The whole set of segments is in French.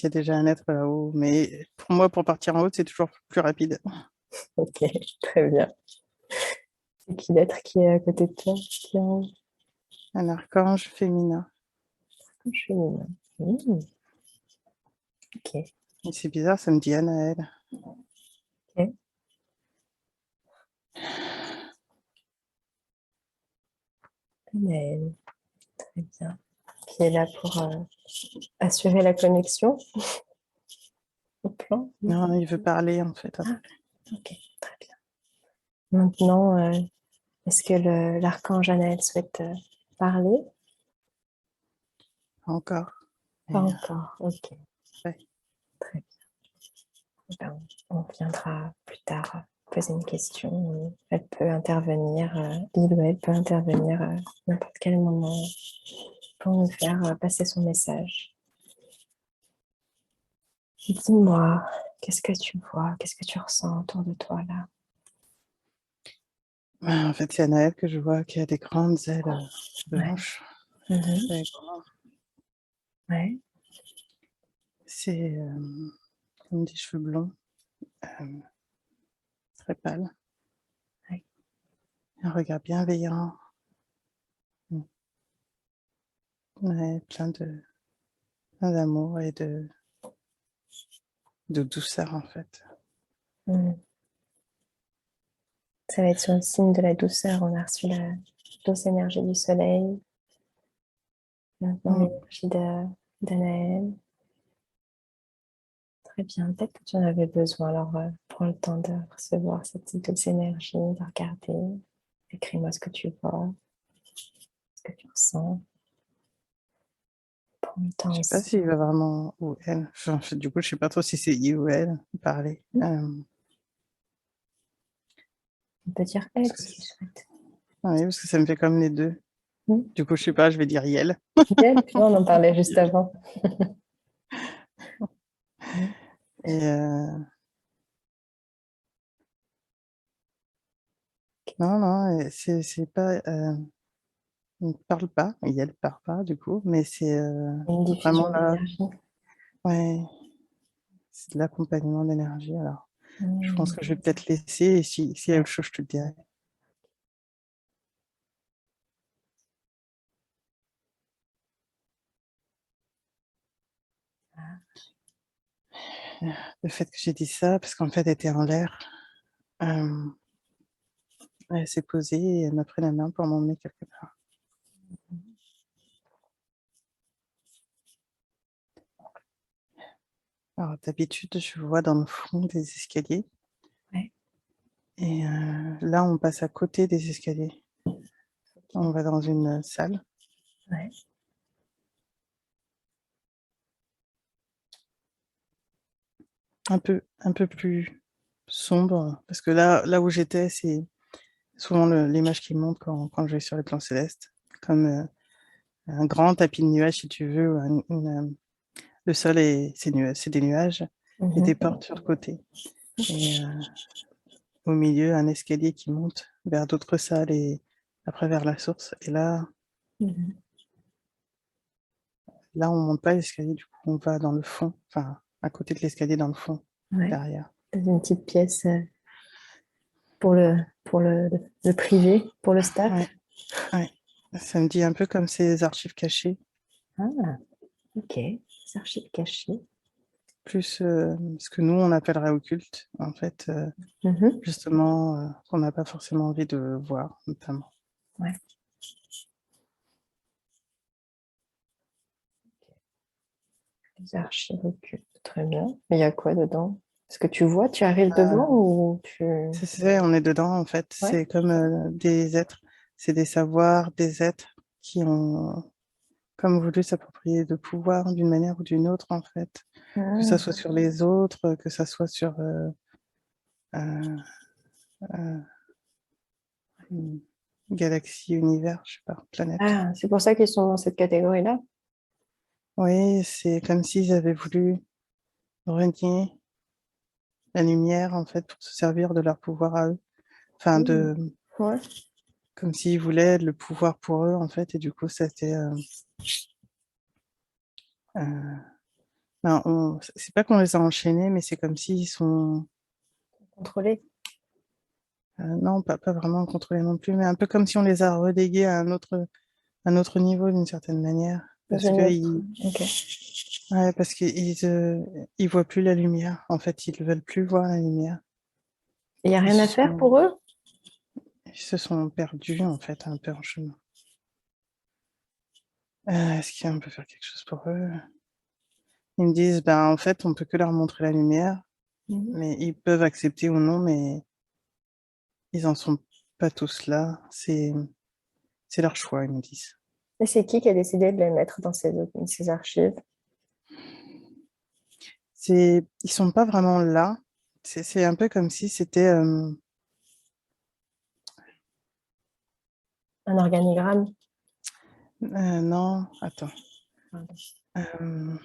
qu'il y a déjà un être là-haut. Mais pour moi, pour partir en haut, c'est toujours plus rapide. Ok, très bien. C'est qui l'être qui est à côté de toi? Qui est en haut? Un archange féminin. Féminin. Mmh, ok. Et c'est bizarre, ça me dit Anaël. Ok. Anaël, très bien. Qui est là pour assurer la connexion au plan. Non, il veut parler en fait Ah, après. ok, très bien. Maintenant, est-ce que l'archange Anaël souhaite parler? Encore. Pas Mais, encore, ok, ouais. très bien. Eh ben, on viendra plus tard poser une question. Elle peut intervenir, il ou elle peut intervenir à n'importe quel moment pour nous faire passer son message. Dis-moi, qu'est-ce que tu vois? Qu'est-ce que tu ressens autour de toi là? En fait, c'est Anaël que je vois qui a des grandes ailes Ouais. blanches. Mhm. Très grand. Ouais. C'est comme des cheveux blonds, euh, très pâles. Ouais. Un regard bienveillant. Ouais, plein d'amour et de douceur en fait. Mhm. Ça va être sur le signe de la douceur. On a reçu la douce énergie du soleil. Maintenant, Mm. l'énergie d'Anaël. Très bien. Peut-être que tu en avais besoin. Alors, prends le temps de recevoir cette douce énergie, de regarder. Écris-moi ce que tu vois, ce que tu ressens. Prends le Je temps sais pas aussi. s'il va vraiment ou elle. Enfin, en fait, du coup, je sais pas trop si c'est il ou elle parler. On peut dire elle Parce que, si tu souhaites. oui, parce que ça me fait comme les deux. Hmm. Du coup, je sais pas, je vais dire Yel. Elle, tu vois, on en parlait juste avant. Hmm. Et non, non, c'est pas. Il ne parle pas, Yel parle pas du coup, mais c'est Une vraiment diffusion là. d'énergie. Ouais, c'est de l'accompagnement d'énergie. Alors, je pense Hmm. que je vais peut-être laisser. Et s'il y a autre chose, je te le dirai. Le fait que j'ai dit ça, parce qu'en fait, elle était en l'air. Euh, Elle s'est posée et elle m'a pris la main pour m'emmener quelque part. Alors, d'habitude, je vois dans le fond des escaliers. Ouais. Et là, on passe à côté des escaliers. On Ok. va dans une salle Ouais. un peu plus sombre. Parce que là où j'étais, c'est souvent l'image qui monte quand je vais sur les plans célestes. Comme un grand tapis de nuages, si tu veux. Le sol, c'est des nuages et des Mhm. portes sur le côté. Et au milieu, un escalier qui monte vers d'autres salles et après vers la source. Et Mhm. là on monte pas l'escalier, du coup, on va dans le fond, enfin, à côté de l'escalier, dans le fond, Ouais. derrière. Dans une petite pièce pour le privé, pour le staff. Ouais, ouais. Ça me dit un peu comme ces archives cachées, Ah, ok. C'est archives cachées. plus ce que nous, on appellerait occulte, en fait, Mhm. justement, qu'on n'a pas forcément envie de voir, notamment. Ouais. Les archives occultes. Très bien. Mais il y a quoi dedans? Est-ce que tu vois, tu arrives devant Euh, ou tu... on est dedans, en fait. Ouais. C'est comme des êtres, c'est des savoirs, des êtres qui ont comme voulu s'approprier de pouvoir d'une manière ou d'une autre, en fait. Que ça Ah, soit sur les autres, que ça soit sur euh, euh, une galaxie, univers, je sais pas, planète. ah, c'est pour ça qu'ils sont dans cette catégorie-là. Oui, c'est comme s'ils avaient voulu renier la lumière, en fait, pour se servir de leur pouvoir à eux. Enfin, Mhm. Ouais. comme s'ils voulaient le pouvoir pour eux, en fait, et du coup, c'était euh, Ben, c'est pas qu'on les a enchaînés, mais c'est comme s'ils sont... Contrôlés. non, pas vraiment contrôlés non plus, mais un peu comme si on les a relégués à un autre niveau d'une certaine manière. Dans Parce une que autre. ils, Ok. ouais, parce qu'ils voient plus la lumière. En fait, ils ne veulent plus voir la lumière. Il n'y a Ils rien se à faire sont, pour eux? ils se sont perdus, en fait, un peu en chemin. Est-ce qu'on peut faire quelque chose pour eux? Ils me disent, ben, en fait, on peut que leur montrer la lumière, Mhm. mais ils peuvent accepter ou non, mais ils en sont pas tous là. C'est leur choix, ils me disent. Et c'est qui a décidé de les mettre dans ces archives? Ils sont pas vraiment là. C'est un peu comme si c'était, Un organigramme? non, attends. Pardon. Euh,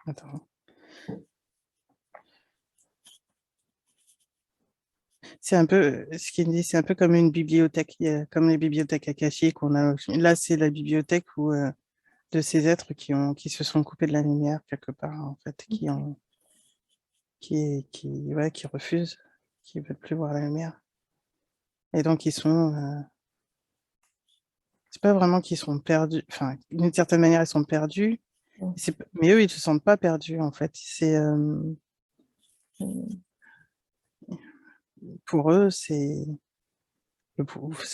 attends. C'est un peu, ce qu'il me dit, c'est un peu comme une bibliothèque, comme les bibliothèques akashiques qu'on a. Là, c'est la bibliothèque de ces êtres qui se sont coupés de la lumière quelque part, en fait, Ok. ouais, qui refusent, qui veulent plus voir la lumière. Et donc, c'est pas vraiment qu'ils sont perdus, enfin, d'une certaine manière, ils sont perdus, mais eux, ils se sentent pas perdus, en fait. Mhm. Pour eux, c'est le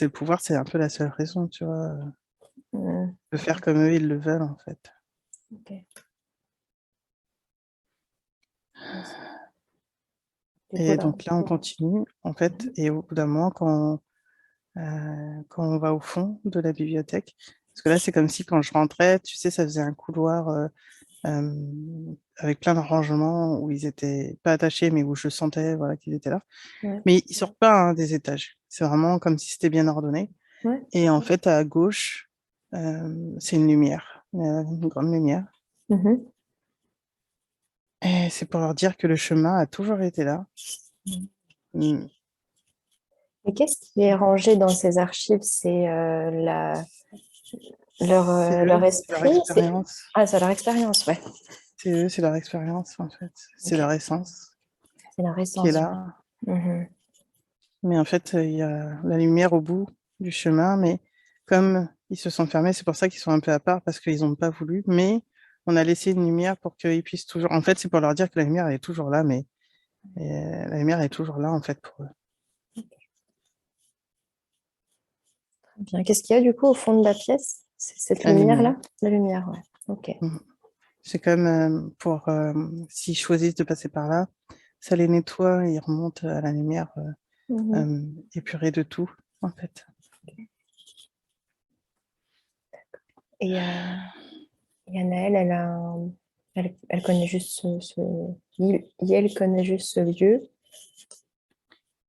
pouvoir, c'est un peu la seule raison, tu vois, Mhm. de faire comme eux, ils le veulent, en fait. Ok. Du coup, Et là. donc là, on continue, en fait, Mhm. et au bout d'un moment, quand on va au fond de la bibliothèque, parce que là, c'est comme si quand je rentrais, tu sais, ça faisait un couloir avec plein d'arrangements où ils étaient pas attachés, mais où je sentais voilà, qu'ils étaient là. Ouais. Mais ils sortent pas hein, des étages. C'est vraiment comme si c'était bien ordonné. Ouais. Et en fait, à gauche, c'est une lumière, une grande lumière. Mhm. Et c'est pour leur dire que le chemin a toujours été là. Mm. Et qu'est-ce qui est rangé dans ces archives? C'est C'est eux, leur c'est leur esprit? expérience. Ah, c'est leur expérience, ouais. C'est eux, c'est leur expérience, en fait. C'est Ok. leur essence C'est leur qui est essence, ouais. là. Mhm. Mais en fait, il y a la lumière au bout du chemin, mais comme ils se sont fermés, c'est pour ça qu'ils sont un peu à part, parce qu'ils n'ont pas voulu, mais on a laissé une lumière pour qu'ils puissent toujours... En fait, c'est pour leur dire que la lumière, elle est toujours là, mais la lumière est toujours là, en fait, pour eux. Très bien. Qu'est-ce qu'il y a du coup au fond de la pièce? C'est cette La lumière. lumière-là? La lumière, ouais. Ok. Mhm. C'est comme pour... s'ils choisissent de passer par là, ça les nettoie et ils remontent à la lumière Mhm. épurée de tout, en fait. Et Yanaël, elle connaît juste elle connaît juste ce lieu.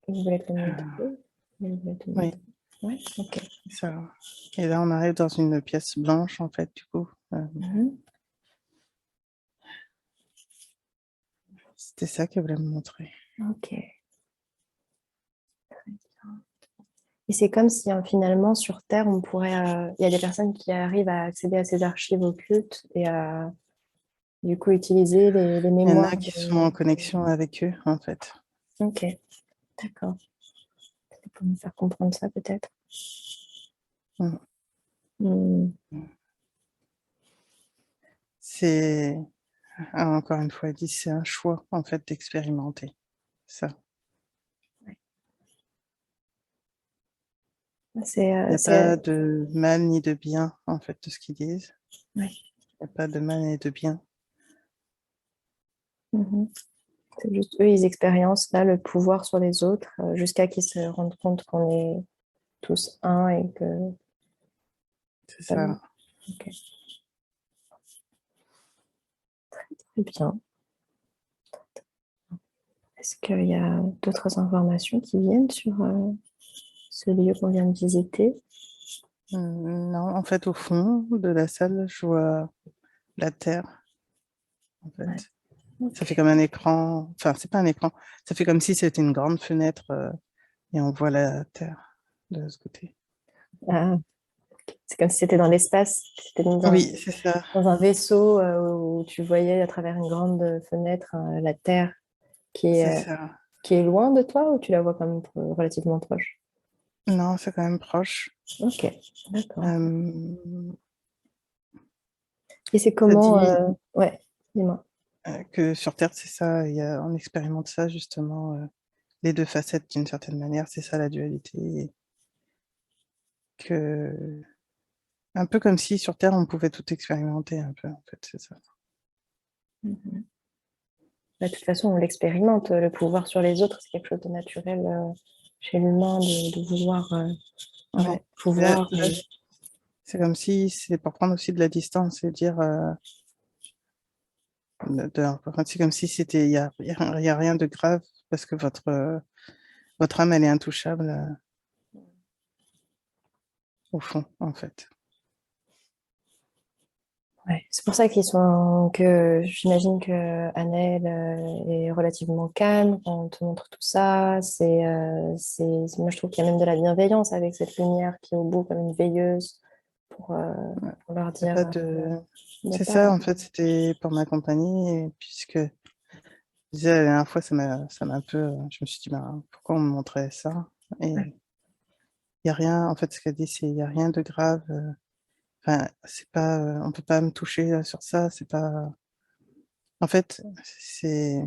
Vous voulez te le montrer? Vous voulez te le Oui, montrer? Ouais, ok. ça. Et là, on arrive dans une pièce blanche, en fait, du coup. Mhm. C'était ça qu'elle voulait me montrer. Ok. Et c'est comme si finalement sur Terre, on pourrait. Il y a des personnes qui arrivent à accéder à ces archives occultes et à du coup utiliser les Il y en a mémoires qui sont de. en connexion avec eux, en fait. Ok, d'accord. Pour me faire comprendre ça peut-être. Mm. Hmm. C'est, encore une fois, elle dit, c'est un choix, en fait, d'expérimenter ça. Il n'y a pas de mal ni de bien, en fait, de ce qu'ils disent. Ouais. Il n'y a pas de mal ni de bien. Mhm. C'est juste eux, ils expériencent là le pouvoir sur les autres jusqu'à qu'ils se rendent compte qu'on est tous un et que. C'est Ok, ça. très bien. Est-ce qu'il y a d'autres informations qui viennent sur ce lieu qu'on vient de visiter? Non, en fait, au fond de la salle, je vois la Terre, en Ouais. fait. Ça fait Ok. comme un écran. Enfin, c'est pas un écran. Ça fait comme si c'était une grande fenêtre et on voit la Terre de ce côté. Ah, C'est comme si c'était dans l'espace, c'était Oui, c'est ça. dans un vaisseau où tu voyais à travers une grande fenêtre la Terre C'est ça. qui est loin de toi ou tu la vois quand même relativement proche? Non, c'est quand même proche. Ok, d'accord. Euh, Et c'est ça comment dit Ouais, dis-moi. que sur Terre, c'est ça. On expérimente ça justement. Les deux facettes, d'une certaine manière, c'est ça la dualité. Et que un peu comme si sur Terre, on pouvait tout expérimenter un peu, en fait, c'est ça. Mhm. Bah, de toute façon, on l'expérimente. Le pouvoir sur les autres, c'est quelque chose de naturel chez l'humain de vouloir avoir Ouais. le pouvoir. Là, c'est comme si c'est pour prendre aussi de la distance et dire, enfin, c'est comme si c'était, y a rien de grave parce que votre âme, elle est intouchable au fond, en fait. Ouais. C'est pour ça que j'imagine que Annelle est relativement calme quand on te montre tout ça. Moi, je trouve qu'il y a même de la bienveillance avec cette lumière qui est au bout comme une veilleuse pour, euh, Ouais. pour leur Y a dire pas de... de C'est pas. ça, en fait, c'était pour ma compagnie, et puisque je disais la dernière fois, ça m'a un peu, je me suis dit, ben, pourquoi on me montrait ça? Et il y a rien, en fait, ce qu'elle dit, c'est, il y a rien de grave. Enfin, c'est pas, on peut pas me toucher sur ça, c'est pas, en fait, c'est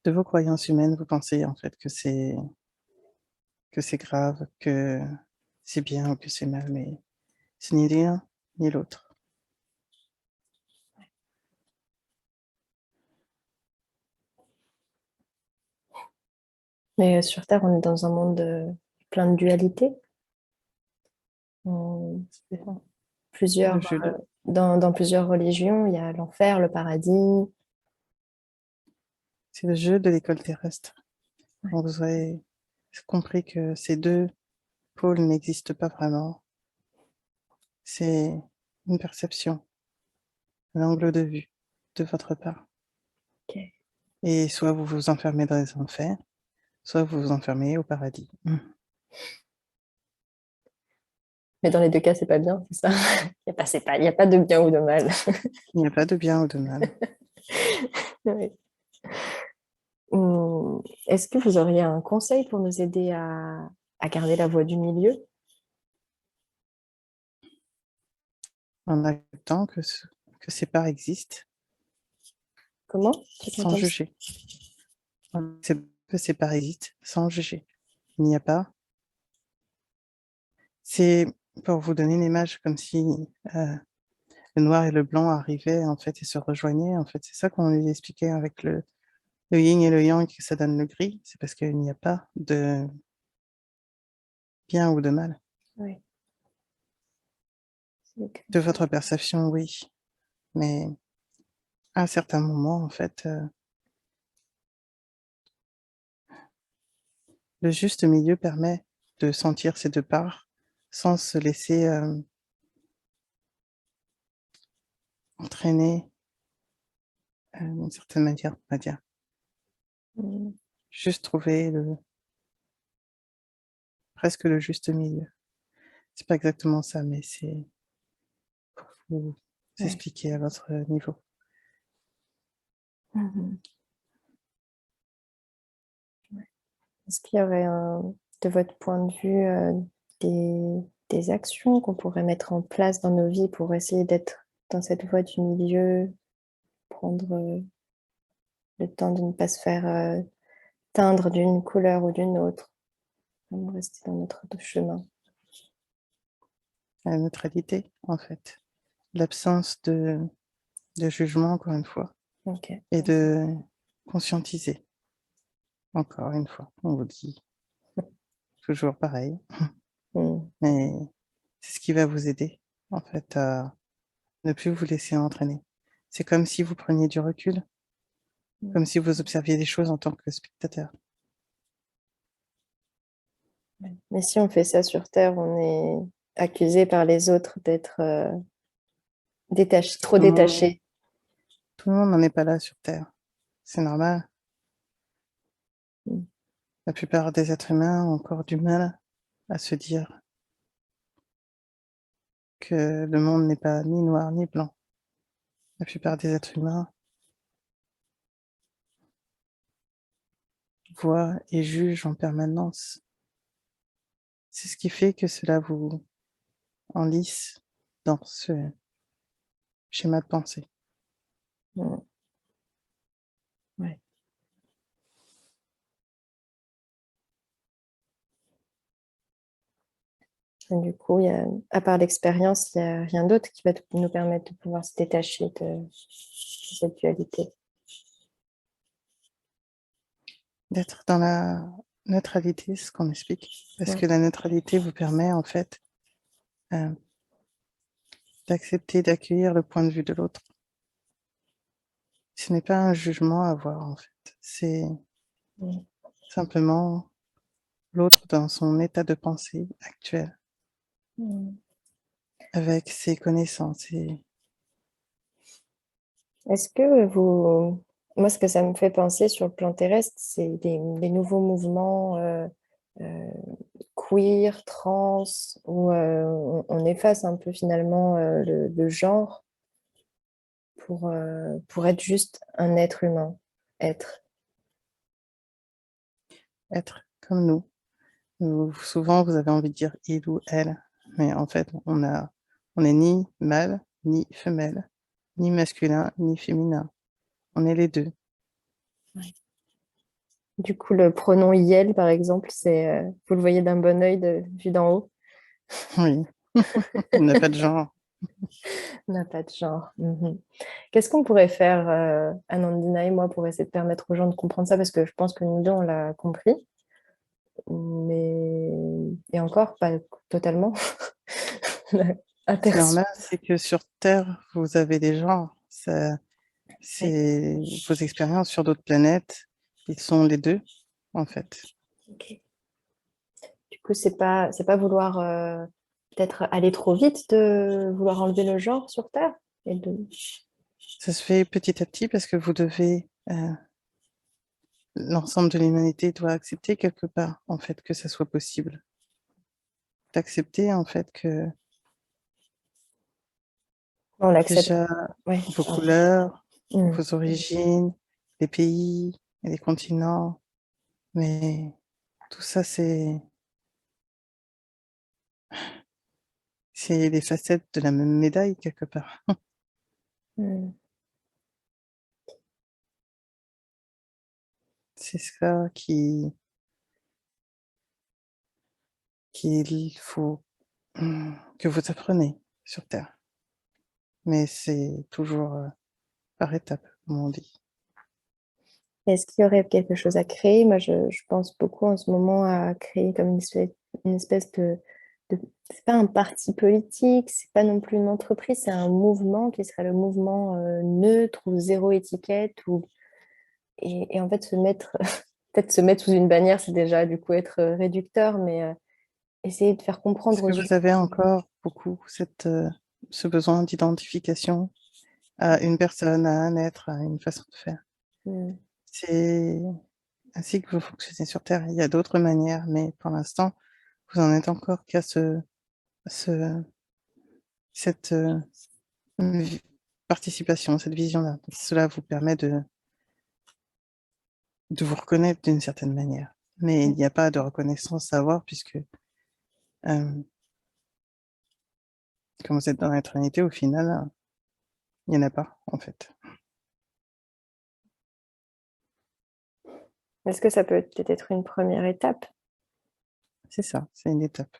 de vos croyances humaines, vous pensez, en fait, que c'est grave, que c'est bien ou que c'est mal, mais c'est ni l'un ni l'autre. Mais sur Terre, on est dans un monde plein de dualité. On- C'est le Plusieurs, jeu de, dans plusieurs religions, il y a l'enfer, le paradis. c'est le jeu de l'école terrestre. Ouais. Donc, vous aurez compris que ces deux pôles n'existent pas vraiment. C'est une perception, un angle de vue de votre part. Ok. Et soit vous vous enfermez dans les enfers, soit vous vous enfermez au paradis. Mais dans les deux cas, c'est pas bien, c'est ça? Il y a pas de bien ou de mal. Il n'y a pas de bien ou de mal. Oui. Est-ce que vous auriez un conseil pour nous aider à garder la voie du milieu? En acceptant que ces parts existent Comment? J'ai pas sans entendu. juger. On accepte que ces parts existent sans juger. Il n'y a pas. C'est pour vous donner une image comme si euh, le noir et le blanc arrivaient en fait et se rejoignaient. En fait, c'est ça qu'on lui expliquait avec le yin et le yang, que ça donne le gris. C'est parce qu'il n'y a pas de bien ou de mal. Oui. De votre perception, oui. Mais à un certain moment, en fait, le juste milieu permet de sentir ces deux parts sans se laisser entraîner d'une certaine manière, on va dire. Mm. Juste trouver presque le juste milieu. C'est pas exactement ça, mais c'est pour vous Ouais. expliquer à votre niveau. Mhm. Est-ce qu'il y aurait, de votre point de vue, des actions qu'on pourrait mettre en place dans nos vies pour essayer d'être dans cette voie du milieu, prendre le temps de ne pas se faire teindre d'une couleur ou d'une autre, vraiment rester dans notre chemin? La neutralité, en fait. L'absence de jugement, encore une fois, Ok. et de conscientiser, encore une fois. On vous dit toujours pareil, Mm. mais c'est ce qui va vous aider, en fait, à ne plus vous laisser entraîner. C'est comme si vous preniez du recul, Mm. comme si vous observiez les choses en tant que spectateur. Mais si on fait ça sur Terre, on est accusé par les autres d'être trop Tout le monde, détaché. tout le monde n'en est pas là sur Terre. C'est normal. Mm. La plupart des êtres humains ont encore du mal à se dire que le monde n'est pas ni noir ni blanc. La plupart des êtres humains voient et jugent en permanence. C'est ce qui fait que cela vous enlise dans ce schéma de pensée. Mm. Ouais. Et du coup, à part l'expérience, il n'y a rien d'autre qui va nous permettre de pouvoir se détacher de cette dualité. D'être dans la neutralité, c'est ce qu'on explique, parce Ouais. que la neutralité vous permet en fait d'accepter, d'accueillir le point de vue de l'autre. Ce n'est pas un jugement à avoir en fait, c'est Mm. simplement l'autre dans son état de pensée actuel, Mm. avec ses connaissances. Est-ce que vous... Moi, ce que ça me fait penser sur le plan terrestre, c'est des nouveaux mouvements euh, queer, trans, où on efface un peu finalement le genre pour être juste un être humain. Être. Être comme nous. Souvent, vous avez envie de dire il ou elle, mais en fait, on est ni mâle, ni femelle, ni masculin, ni féminin. On est les deux. Du coup, le pronom IEL, par exemple, vous le voyez d'un bon œil vu d'en haut. Oui, on n'a pas de genre. N'a pas de genre. Mhm. Qu'est-ce qu'on pourrait faire, Anandina et moi, pour essayer de permettre aux gens de comprendre ça? Parce que je pense que nous deux, on l'a compris, mais et encore pas totalement. On a C'est aperçu. normal, c'est que sur Terre, vous avez des genres. Ouais. C'est vos expériences sur d'autres planètes, ils sont les deux, en fait. Ok. Du coup, c'est pas vouloir peut-être aller trop vite de vouloir enlever le genre sur Terre et de. Ça se fait petit à petit parce que vous devez, l'ensemble de l'humanité doit accepter quelque part, en fait, que ça soit possible. D'accepter, en fait, que On l'accepte. déjà Ouais. vos couleurs, Mm. vos origines, les pays et les continents, mais tout ça, c'est les facettes de la même médaille, quelque part. Mm. C'est ça qu'il faut que vous apprenez sur Terre. Mais c'est toujours par étapes, comme on dit. Est-ce qu'il y aurait quelque chose à créer? Moi, je pense beaucoup en ce moment à créer comme une espèce c'est pas un parti politique, c'est pas non plus une entreprise, c'est un mouvement qui serait le mouvement neutre ou zéro étiquette. Et en fait, peut-être se mettre sous une bannière, c'est déjà du coup être réducteur, mais essayer de faire comprendre Est-ce aux que gens. vous avez encore beaucoup ce besoin d'identification à une personne, à un être, à une façon de faire? Hmm. C'est ainsi que vous fonctionnez sur Terre. Il y a d'autres manières, mais pour l'instant, vous en êtes encore qu'à ce, cette vi- participation, cette vision-là. Cela vous permet de vous reconnaître d'une certaine manière. Mais il n'y a pas de reconnaissance à avoir puisque, euh, comme vous êtes dans l'éternité, au final, il n'y en a pas, en fait. Est-ce que ça peut peut-être être une première étape? C'est ça, c'est une étape.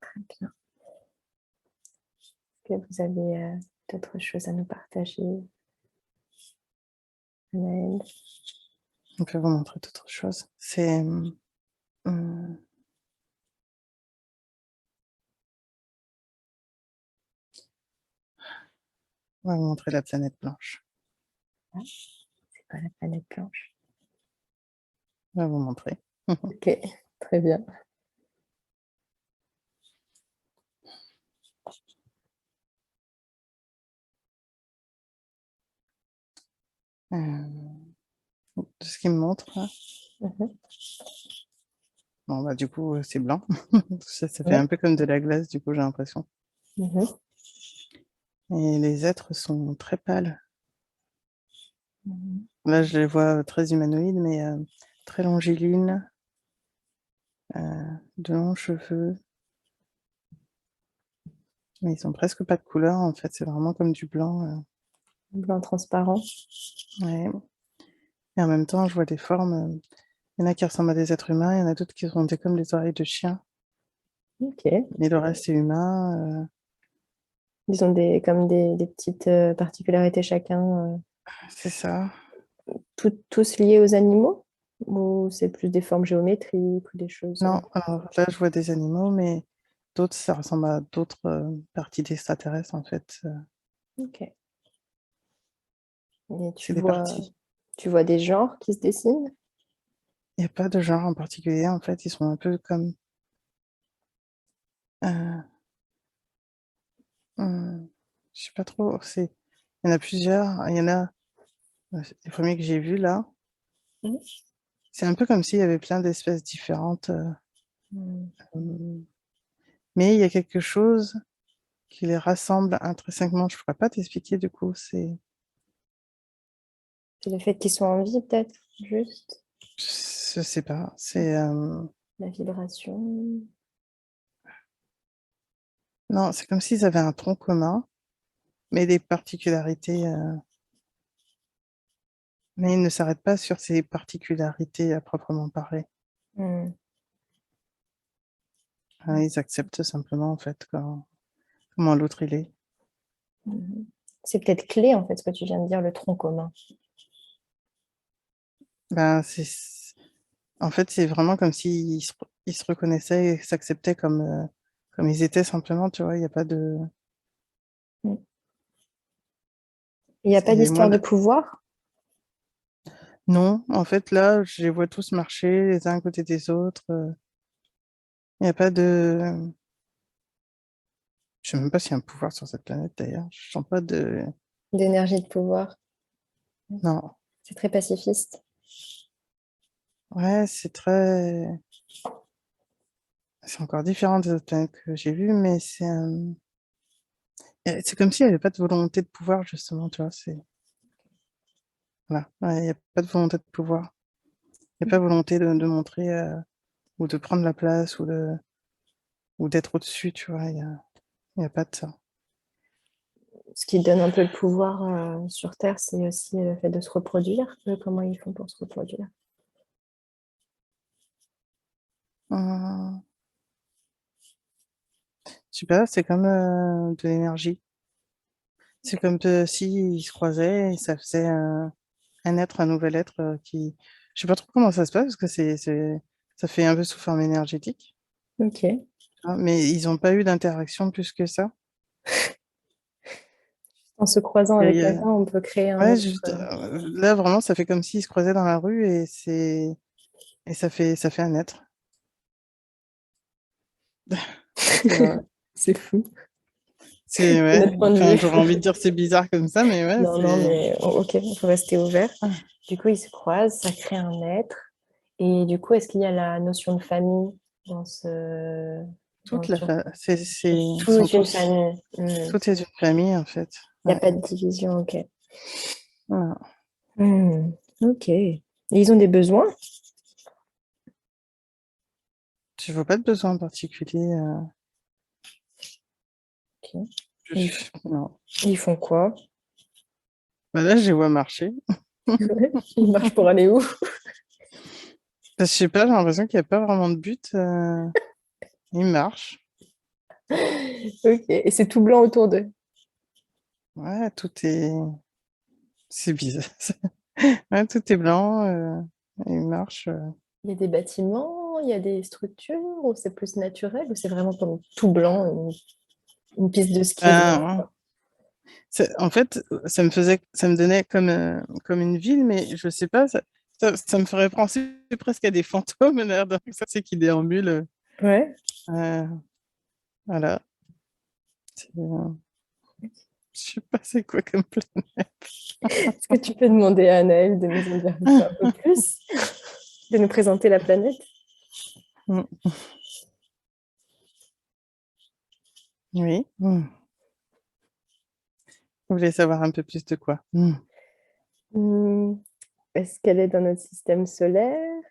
Très bien. Est-ce que vous avez d'autres choses à nous partager, Anaëlle? On peut vous montrer d'autres choses. On va vous montrer la planète blanche. Ah, c'est pas la planète blanche. On va vous montrer. Ok, très bien. Euh, ce qu'il me montre, là, Mhm. Bon, bah, du coup, c'est blanc. Ça fait Ouais. un peu comme de la glace, du coup, j'ai l'impression. Mhm. Et les êtres sont très pâles. Mhm. Là, je les vois très humanoïdes, mais très longilines, de longs cheveux. Mais ils ont presque pas de couleur, en fait. C'est vraiment comme du blanc. Blanc transparent. Ouais. Et en même temps, je vois des formes. Il y en a qui ressemblent à des êtres humains, il y en a d'autres qui sont comme les oreilles de chien. Ok. Mais le reste est humain. Ils ont comme des petites particularités chacun, C'est ça. tous liés aux animaux? Ou c'est plus des formes géométriques ou des choses. Non, alors là, je vois des animaux, mais d'autres, ça ressemble à d'autres parties d'extraterrestres, en fait. Ok. Et C'est des parties. tu vois des genres qui se dessinent? Il n'y a pas de genre en particulier, en fait. Ils sont un peu comme... euh, je sais pas trop. Il y en a plusieurs. Il y en a... Les premiers que j'ai vus, là, Mhm. c'est un peu comme s'il y avait plein d'espèces différentes. Hmm. Euh, mais il y a quelque chose qui les rassemble intrinsèquement. Je ne pourrais pas t'expliquer, du coup. C'est le fait qu'ils soient en vie, peut-être, juste. Je sais pas. La vibration. Non, c'est comme s'ils avaient un tronc commun, mais des particularités. Mais ils ne s'arrêtent pas sur ces particularités à proprement parler. Hmm. Ils acceptent simplement, en fait, comment l'autre il est. Mhm. C'est peut-être clé, en fait, ce que tu viens de dire, le tronc commun. Ben, en fait, c'est vraiment comme ils se reconnaissaient et s'acceptaient comme ils étaient simplement, tu vois. Il n'y a pas de. Hmm. Il n'y a pas Et moi, d'histoire de pouvoir? non, en fait, là, je les vois tous marcher les uns à côté des autres. Il n'y a pas de. Je sais même pas s'il y a un pouvoir sur cette planète, d'ailleurs. Je sens pas de. D'énergie de pouvoir. Non. C'est très pacifiste. Ouais, c'est très. C'est encore différent des autres planètes que j'ai vues, mais c'est comme s'il n'y avait pas de volonté de pouvoir, justement, tu vois. Voilà. Ouais, il n'y a pas de volonté de pouvoir. Il n'y a pas volonté de montrer ou de prendre la place ou d'être au-dessus, tu vois. Il y a pas de ça. Ce qui donne un peu le pouvoir sur Terre, c'est aussi le fait de se reproduire. Comment ils font pour se reproduire? Hum, je sais pas, c'est comme de l'énergie. C'est comme s'ils se croisaient et ça faisait un être, un nouvel être qui. Je sais pas trop comment ça se passe parce que ça fait un peu sous forme énergétique, Ok. hein, mais ils n'ont pas eu d'interaction plus que ça. En se croisant Et, avec quelqu'un, on peut créer un ouais, autre. juste, là vraiment, ça fait comme s'ils se croisaient dans la rue et ça fait un être. C'est vrai. C'est fou. C'est C'est ouais. notre point de Enfin, vue. j'aurais envie de dire c'est bizarre comme ça, mais ouais, Non, non, mais ok, il faut rester ouvert. Ah, Du coup, ils se croisent, ça crée un être. Et du coup, est-ce qu'il y a la notion de famille dans toute la fa... ils sont toute une tous, famille? Hmm. tout est une famille en fait. Il n'y a Ouais. pas de division, ok. Voilà. Hmm. Ok. Et ils ont des besoins? Je vois pas de besoin particulier. Ok. Ils, Non. ils font quoi? Bah là, je les vois marcher. Ils marchent pour aller où? Je sais pas, j'ai l'impression qu'il n'y a pas vraiment de but. Ils marchent. Ok. Et c'est tout blanc autour d'eux. Ouais, tout est. C'est bizarre. Ouais, tout est blanc. Ils marchent. Il y a des bâtiments, il y a des structures, ou c'est plus naturel, ou c'est vraiment comme tout blanc, une piste de ski blanche, Ben, quoi. en fait, ça me donnait comme une ville, mais je sais pas, ça me ferait penser presque à des fantômes, l'air de ça, c'est qui déambulent. Ouais. Euh, voilà. Je sais pas c'est quoi comme planète. Est-ce que tu peux demander à Anaël de nous en dire un peu plus, de nous présenter la planète? Mm. Oui. Vous voulez savoir un peu plus de quoi? Hmm, Est-ce qu'elle est dans notre système solaire?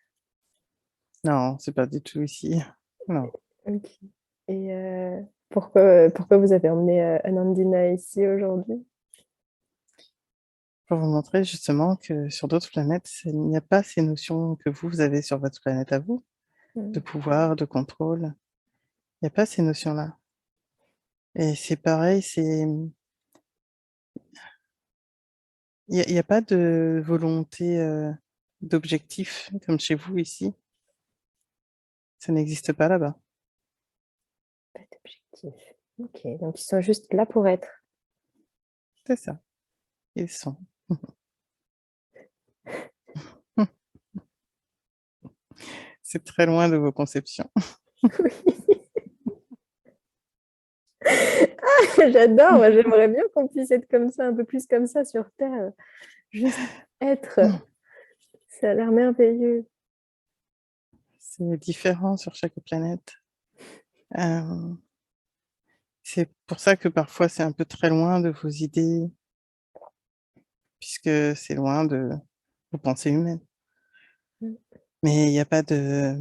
Non, c'est pas du tout ici. Non. Ok. Et pourquoi vous avez emmené Anandina ici aujourd'hui? Pour vous montrer justement que sur d'autres planètes, il n'y a pas ces notions que vous avez sur votre planète à vous, de Hmm. pouvoir, de contrôle. Il n'y a pas ces notions-là. Et c'est pareil, il y a pas de volonté, d'objectif comme chez vous ici. Ça n'existe pas là-bas. Pas d'objectif. Ok, donc ils sont juste là pour être. C'est ça. Ils sont. C'est très loin de vos conceptions. J'adore, moi, j'aimerais bien qu'on puisse être comme ça, un peu plus comme ça sur Terre. Juste être. Ça a l'air merveilleux. C'est différent sur chaque planète. Euh, c'est pour ça que parfois c'est un peu très loin de vos idées, puisque c'est loin de vos pensées humaines. Mm. Mais il n'y a pas de...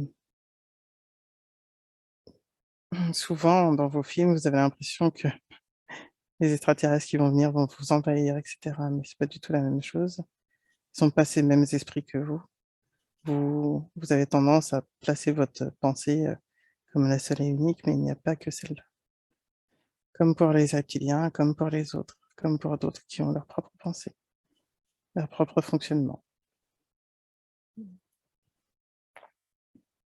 Souvent, dans vos films, vous avez l'impression que les extraterrestres qui vont venir vont vous envahir, etc. Mais c'est pas du tout la même chose. Ils sont pas ces mêmes esprits que vous. Vous avez tendance à placer votre pensée comme la seule et unique, mais il n'y a pas que celle-là. Comme pour les reptiliens, comme pour les autres, comme pour d'autres qui ont leur propre pensée, leur propre fonctionnement.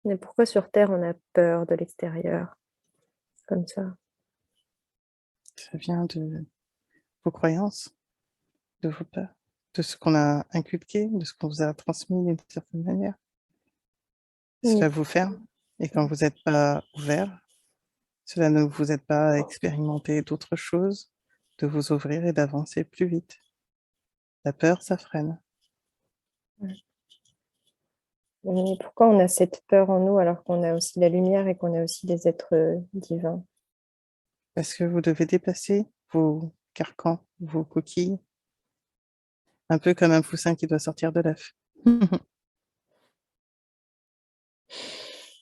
Mais pourquoi sur Terre on a peur de l'extérieur comme ça? Ça vient de vos croyances, de vos peurs, de ce qu'on a inculqué, de ce qu'on vous a transmis d'une certaine manière. Mais Cela vous ferme. Et quand vous n'êtes pas ouvert, cela ne vous aide pas à expérimenter d'autres choses, de vous ouvrir et d'avancer plus vite. La peur, ça freine. mais pourquoi on a cette peur en nous alors qu'on a aussi la lumière et qu'on a aussi des êtres divins? Parce que vous devez dépasser vos carcans, vos coquilles, un peu comme un poussin qui doit sortir de l'œuf.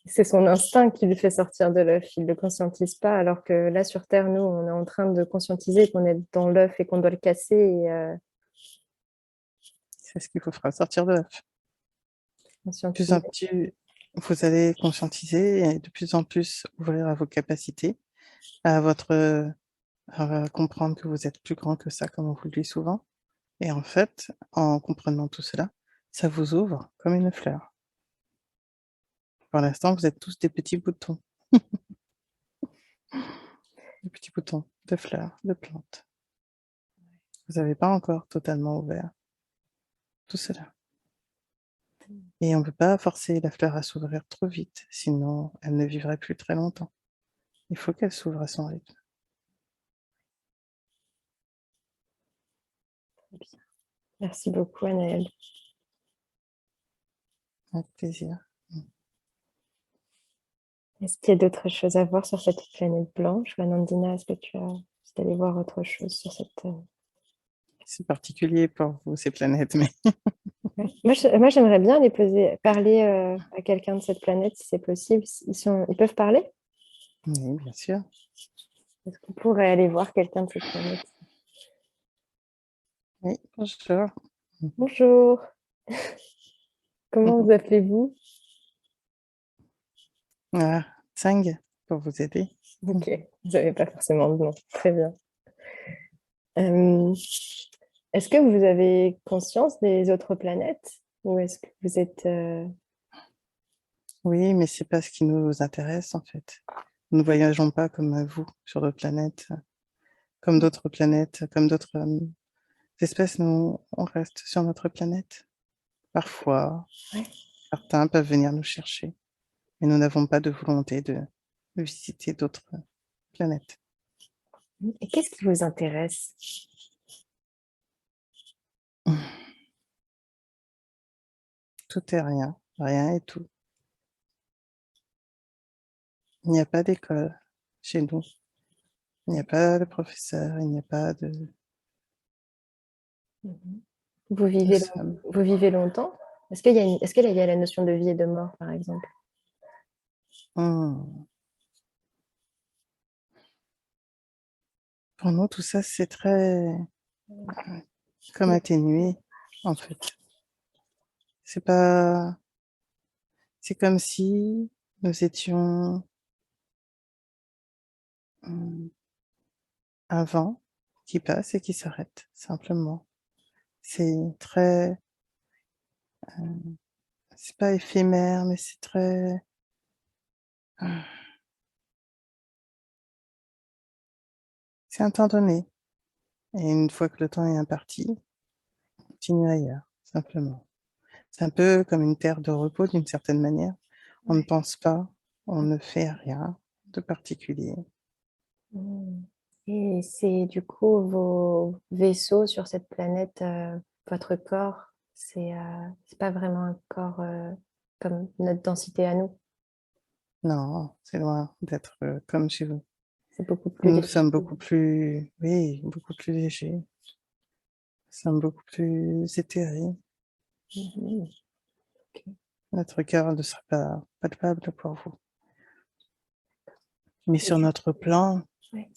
C'est son instinct qui le fait sortir de l'œuf, il ne le conscientise pas, alors que là sur Terre, nous, on est en train de conscientiser qu'on est dans l'œuf et qu'on doit le casser. C'est ce qu'il vous fera sortir de l'œuf. Plus en Conscientiser. plus, vous allez conscientiser et de plus en plus ouvrir à vos capacités, à votre, à comprendre que vous êtes plus grand que ça, comme on vous le dit souvent. Et en fait, en comprenant tout cela, ça vous ouvre comme une fleur. Pour l'instant, vous êtes tous des petits boutons, des petits boutons de fleurs, de plantes. Vous n'avez pas encore totalement ouvert tout cela. Et on ne peut pas forcer la fleur à s'ouvrir trop vite, sinon elle ne vivrait plus très longtemps. Il faut qu'elle s'ouvre à son rythme. Merci beaucoup, Anaëlle. Avec plaisir. Est-ce qu'il y a d'autres choses à voir sur cette planète blanche? Nandina, est-ce que tu as allé voir autre chose sur cette... C'est particulier pour vous, ces planètes, mais Ouais. Moi, j'aimerais bien les poser, parler à quelqu'un de cette planète, si c'est possible. Ils peuvent parler? oui, bien sûr. Est-ce qu'on pourrait aller voir quelqu'un de cette planète? Oui, bonjour. Bonjour, comment vous appelez-vous? Ah, Tsang, pour vous aider. Ok, vous n'avez pas forcément de nom. Très bien. Euh, Est-ce que vous avez conscience des autres planètes ou est-ce que vous êtes... Oui, mais c'est pas ce qui nous intéresse en fait. Nous ne voyageons pas comme vous sur d'autres planètes, comme d'autres espèces. Nous, on reste sur notre planète. Parfois, Ouais. certains peuvent venir nous chercher, mais nous n'avons pas de volonté de visiter d'autres planètes. Et qu'est-ce qui vous intéresse? Tout est rien, rien est tout. Il n'y a pas d'école chez nous. Il n'y a pas de professeur, il n'y a pas de... Mhm. Nous sommes... Vous vivez longtemps? Est-ce qu'il y a est-ce qu'il y a la notion de vie et de mort, par exemple? Hmm. Pour nous, tout ça, c'est très comme atténué, en fait. C'est pas... C'est comme si nous étions un vent qui passe et qui s'arrête, simplement. C'est très... C'est pas éphémère, mais c'est très... C'est un temps donné. Et une fois que le temps est imparti, on continue ailleurs, simplement. C'est un peu comme une terre de repos d'une certaine manière. On ne Ouais. pense pas, on ne fait rien de particulier. Mm. Et c'est du coup vos vaisseaux sur cette planète, votre corps, c'est pas vraiment un corps comme notre densité à nous. Non, c'est loin d'être comme chez vous. C'est beaucoup plus Nous léger. sommes beaucoup plus, oui, beaucoup plus légers. Nous sommes beaucoup plus éthérés. Mhm. Notre cœur ne sera pas palpable pour vous. Mais Et sur du notre plan, ouais.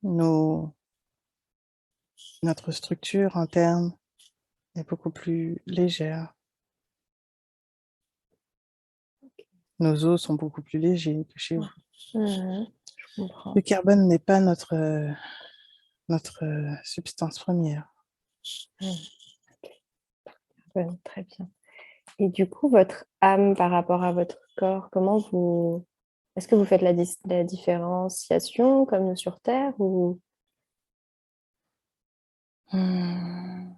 nos, notre structure interne est beaucoup plus légère. Nos os sont beaucoup plus légers que chez vous. Mhm. Je comprends. Le carbone n'est pas notre substance première. Mhm. Ouais, très bien. Et du coup, votre âme par rapport à votre corps, comment vous... Est-ce que vous faites la différenciation comme nous sur Terre ou... Hmm.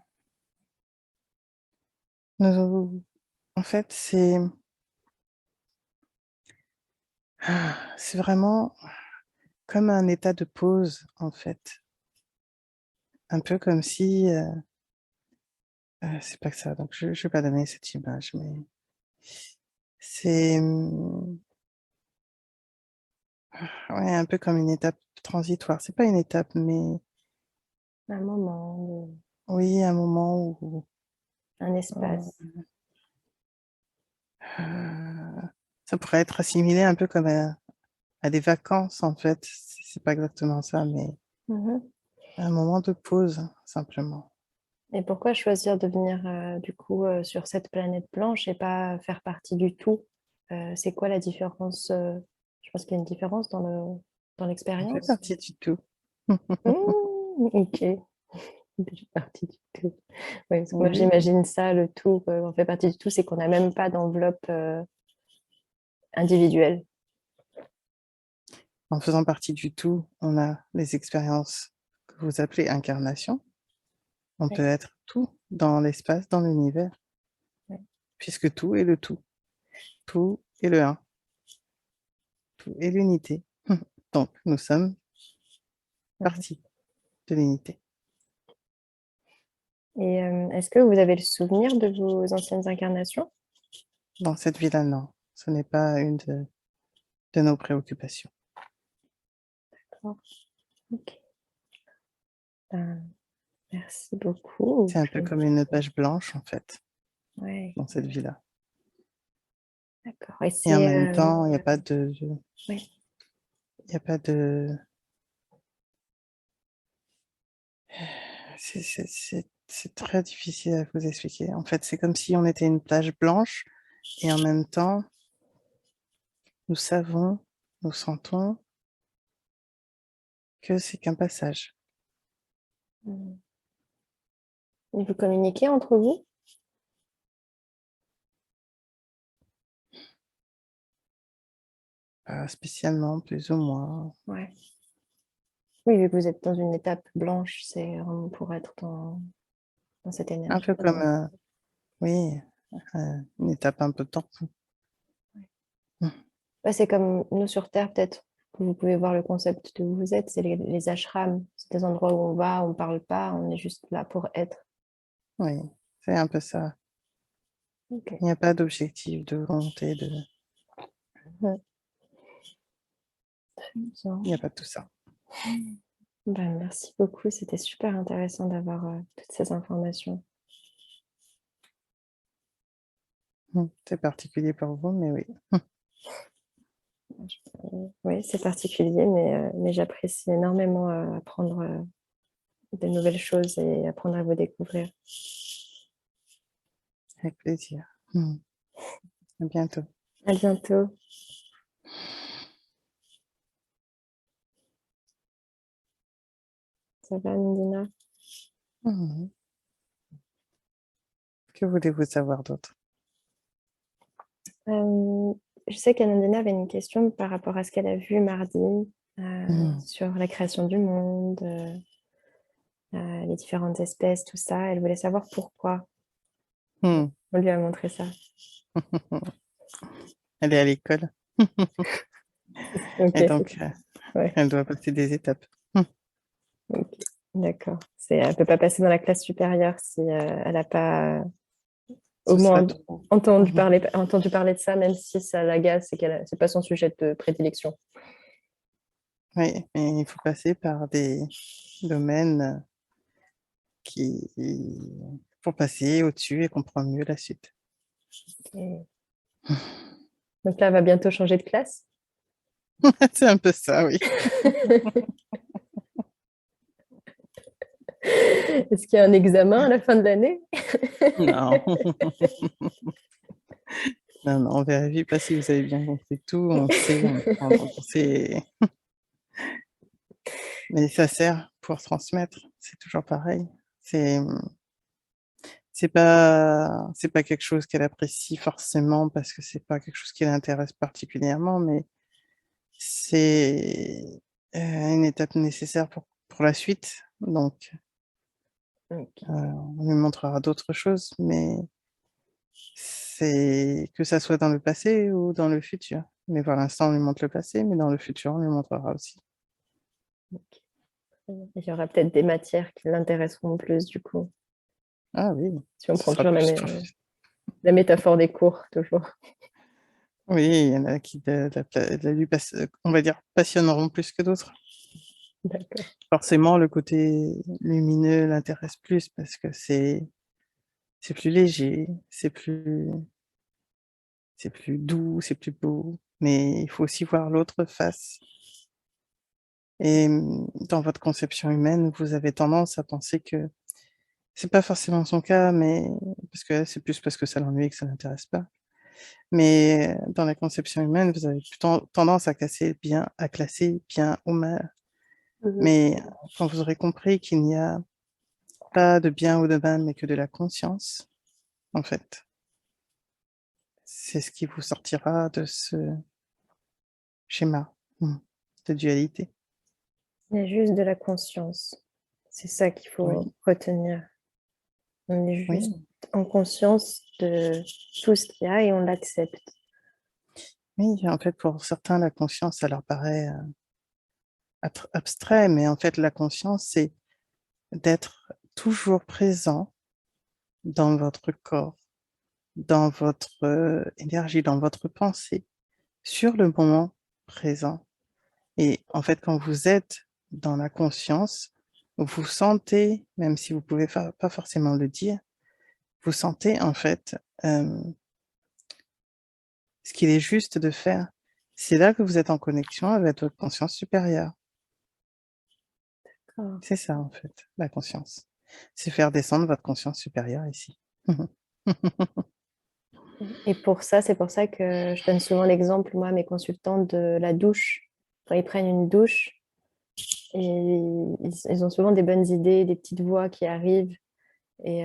En fait, c'est vraiment comme un état de pause, en fait. Un peu comme si... c'est pas que ça, donc je ne vais pas donner cette image, mais c'est ouais, un peu comme une étape transitoire. C'est pas une étape, mais un moment, oui, un moment où un euh, espace? ça pourrait être assimilé un peu comme à des vacances, en fait. C'est pas exactement ça, mais Mhm. un moment de pause, simplement. Et pourquoi choisir de venir du coup sur cette planète blanche et pas faire partie du tout? C'est quoi la différence? Je pense qu'il y a une différence dans On fait l'expérience. partie du tout. Ok, je fais partie du tout. Oui, parce que moi Oui, j'imagine ça, le tout, on fait partie du tout, c'est qu'on n'a même pas d'enveloppe individuelle. en faisant partie du tout, on a les expériences que vous appelez incarnation. On Ouais, peut être tout dans l'espace, dans l'univers, ouais. puisque tout est le tout. Tout est le un. Tout est l'unité. Donc, nous sommes Mhm. partie de l'unité. Et est-ce que vous avez le souvenir de vos anciennes incarnations? Dans cette vie-là, non. Ce n'est pas une de nos préoccupations. D'accord. Ok. Ben, merci beaucoup. C'est un peu comme une page blanche, en fait, Ouais, dans cette vie-là. d'accord. Et Et en c'est même temps, il n'y a pas ouais. il y a pas de, c'est très difficile à vous expliquer. En fait, c'est comme si on était une plage blanche et en même temps, nous savons, nous sentons que c'est qu'un passage. Mm. Et vous communiquez entre vous? Pas spécialement, plus ou moins. Ouais. Oui, vu que vous êtes dans une étape blanche, c'est vraiment pour être dans cette Un énergie. peu comme, oui, une étape un peu tampon. Ouais, c'est comme nous sur Terre, peut-être que vous pouvez voir le concept de où vous êtes, c'est les ashrams. C'est des endroits où on va, on ne parle pas, on est juste là pour être. Oui, c'est un peu ça. Ok. Il n'y a pas d'objectif, de volonté, Ouais. Bien. Il n'y a pas de tout ça. Ben, merci beaucoup, c'était super intéressant d'avoir toutes ces informations. C'est particulier pour vous, mais oui. Oui, c'est particulier, mais j'apprécie énormément apprendre de nouvelles choses et apprendre à vous découvrir. Avec plaisir. À bientôt. À bientôt. Ça va, Nindina? Mhm. Que voulez-vous savoir d'autre? Je sais qu'Anandina avait une question par rapport à ce qu'elle a vu mardi sur la création du monde, les différentes espèces, tout ça. Elle voulait savoir pourquoi. Hmm. On lui a montré ça. Elle est à l'école Ok, et donc ouais, elle doit passer des étapes. ok. D'accord. Elle ne peut pas passer dans la classe supérieure si elle n'a pas au Ce serait moins trop. entendu parler de ça, même si ça l'agace et qu'elle c'est pas son sujet de prédilection. Oui, mais il faut passer par des domaines qui pour passer au-dessus et comprendre mieux la suite. Et donc là, elle va bientôt changer de classe. C'est un peu ça, oui. Est-ce qu'il y a un examen à la fin de l'année? Non. Non, non, on vérifie pas si vous avez bien compris tout, on sait, on sait. Mais ça sert pour transmettre, c'est toujours pareil. C'est c'est pas quelque chose qu'elle apprécie forcément parce que c'est pas quelque chose qui l'intéresse particulièrement, mais c'est une étape nécessaire pour la suite. Donc, Ok. on lui montrera d'autres choses, mais c'est que ça soit dans le passé ou dans le futur. Mais pour l'instant, on lui montre le passé, mais dans le futur, on lui montrera aussi. Ok. Il y aura peut-être des matières qui l'intéresseront plus du coup, Ah oui, si on ce prend sera toujours plus. la métaphore des cours, toujours. Oui, il y en a qui, on va dire, passionneront plus que d'autres. D'accord. Forcément, le côté lumineux l'intéresse plus parce que c'est plus léger, c'est plus doux, c'est plus beau. Mais il faut aussi voir l'autre face. Et dans votre conception humaine, vous avez tendance à penser que c'est pas forcément son cas, mais parce que c'est plus parce que ça l'ennuie et que ça l'intéresse pas. Mais dans la conception humaine, vous avez plutôt tendance à classer bien ou mal. Mhm. Mais quand vous aurez compris qu'il n'y a pas de bien ou de mal, mais que de la conscience, en fait, c'est ce qui vous sortira de ce schéma de dualité. Il y a juste de la conscience. C'est ça qu'il faut Oui, retenir. On est juste oui, en conscience de tout ce qu'il y a et on l'accepte. oui. En fait, pour certains, la conscience, ça leur paraît abstrait, mais en fait, la conscience, c'est d'être toujours présent dans votre corps, dans votre énergie, dans votre pensée, sur le moment présent. Et en fait, quand vous êtes dans la conscience, vous sentez, même si vous pouvez pas forcément le dire, vous sentez en fait ce qu'il est juste de faire. C'est là que vous êtes en connexion avec votre conscience supérieure. D'accord. C'est ça en fait, la conscience. C'est faire descendre votre conscience supérieure ici. Et pour ça, c'est pour ça que je donne souvent l'exemple, moi, à mes consultants, de la douche. Quand ils prennent une douche, et ils ont souvent des bonnes idées, des petites voix qui arrivent. Et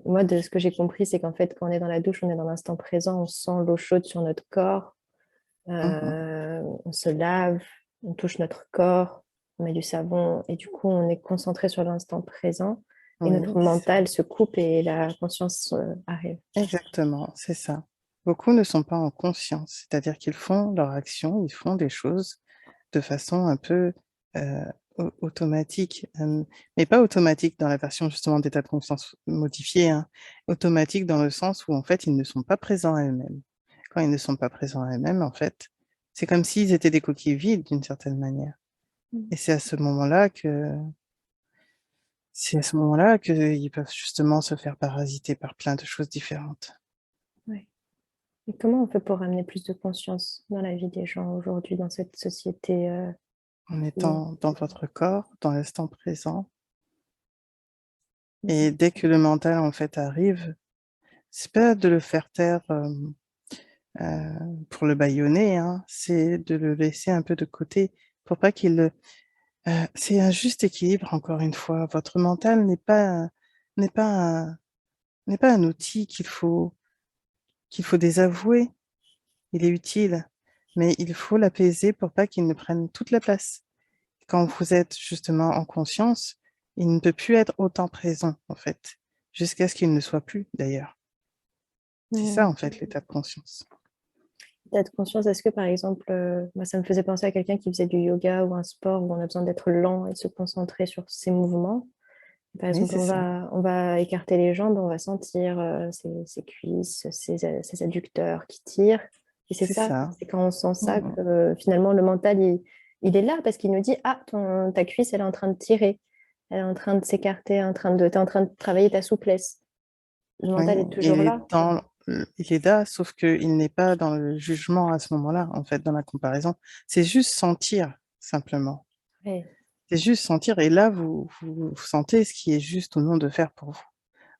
moi, de ce que j'ai compris, c'est qu'en fait, quand on est dans la douche, on est dans l'instant présent, on sent l'eau chaude sur notre corps, Mhm. on se lave, on touche notre corps, on met du savon, et du coup, on est concentré sur l'instant présent, et Oui, notre mental se coupe et la conscience arrive. exactement, c'est ça. Beaucoup ne sont pas en conscience, c'est-à-dire qu'ils font leur action, ils font des choses de façon un peu euh, automatique, mais pas automatique dans la version justement d'état de conscience modifié, hein. Automatique dans le sens où en fait ils ne sont pas présents à eux-mêmes. Quand ils ne sont pas présents à eux-mêmes, en fait, C'est comme s'ils étaient des coquilles vides d'une certaine manière. Et c'est à ce moment-là qu'ils peuvent justement se faire parasiter par plein de choses différentes. Ouais. Et comment on fait pour amener plus de conscience dans la vie des gens aujourd'hui, dans cette société En où- étant dans votre corps, dans l'instant présent. Et Mhm. dès que le mental, en fait, arrive, c'est pas de le faire taire pour le bâillonner, hein, c'est de le laisser un peu de côté pour pas qu'il... c'est un juste équilibre, encore une fois. Votre mental n'est pas n'est pas un outil qu'il faut désavouer. Il est utile, mais il faut l'apaiser pour pas qu'il ne prenne toute la place. Quand vous êtes justement en conscience, il ne peut plus être autant présent, en fait, jusqu'à ce qu'il ne soit plus, d'ailleurs. C'est ça, en Mhm. fait, l'état de conscience. D'être conscience, est-ce que par exemple, moi ça me faisait penser à quelqu'un qui faisait du yoga ou un sport où on a besoin d'être lent et de se concentrer sur ses mouvements. Par Oui, exemple, c'est ça. on va écarter les jambes, on va sentir ses cuisses, ses adducteurs qui tirent. Et c'est C'est ça, ça. c'est quand on sent ça Mhm. que finalement le mental, il est là parce qu'il nous dit, ah, ta cuisse, elle est en train de tirer, elle est en train de s'écarter, t'es en train de travailler ta souplesse. Le Oui, mental est toujours là. il est là, sauf qu'il n'est pas dans le jugement à ce moment-là, en fait, dans la comparaison. C'est juste sentir, simplement. Ouais. C'est juste sentir, et là, vous sentez ce qui est juste ou non de faire pour vous.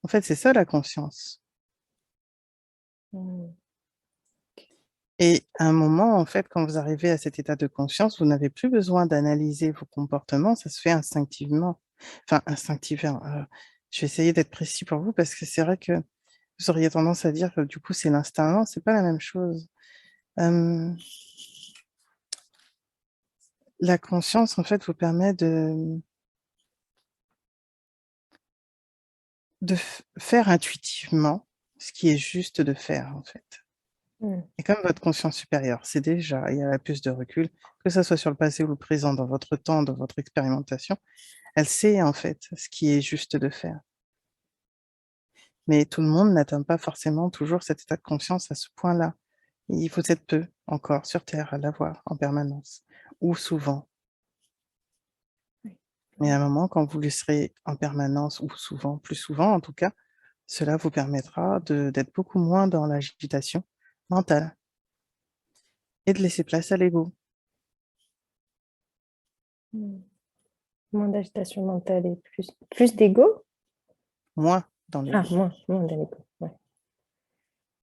En fait, c'est ça la conscience. Mm. Et à un moment, en fait, quand vous arrivez à cet état de conscience, vous n'avez plus besoin d'analyser vos comportements, ça se fait instinctivement. Enfin, instinctivement. Je vais essayer d'être précis pour vous parce que c'est vrai que vous auriez tendance à dire que du coup, c'est l'instinct. Non, c'est pas la même chose. Euh, la conscience, en fait, vous permet de faire intuitivement ce qui est juste de faire, en fait. Mm. Et comme votre conscience supérieure, c'est déjà, il y a plus de recul, que ce soit sur le passé ou le présent, dans votre temps, dans votre expérimentation, elle sait en fait ce qui est juste de faire. Mais tout le monde n'atteint pas forcément toujours cet état de conscience à ce point-là. Il faut être peu encore sur Terre à l'avoir en permanence, ou souvent. Mais à un moment, quand vous le serez en permanence, ou souvent, plus souvent en tout cas, cela vous permettra d'être beaucoup moins dans l'agitation mentale et de laisser place à l'ego. Mm. Moins d'agitation mentale et plus d'ego. Moins dans Ah, l'ego. moins d'ego. Ouais.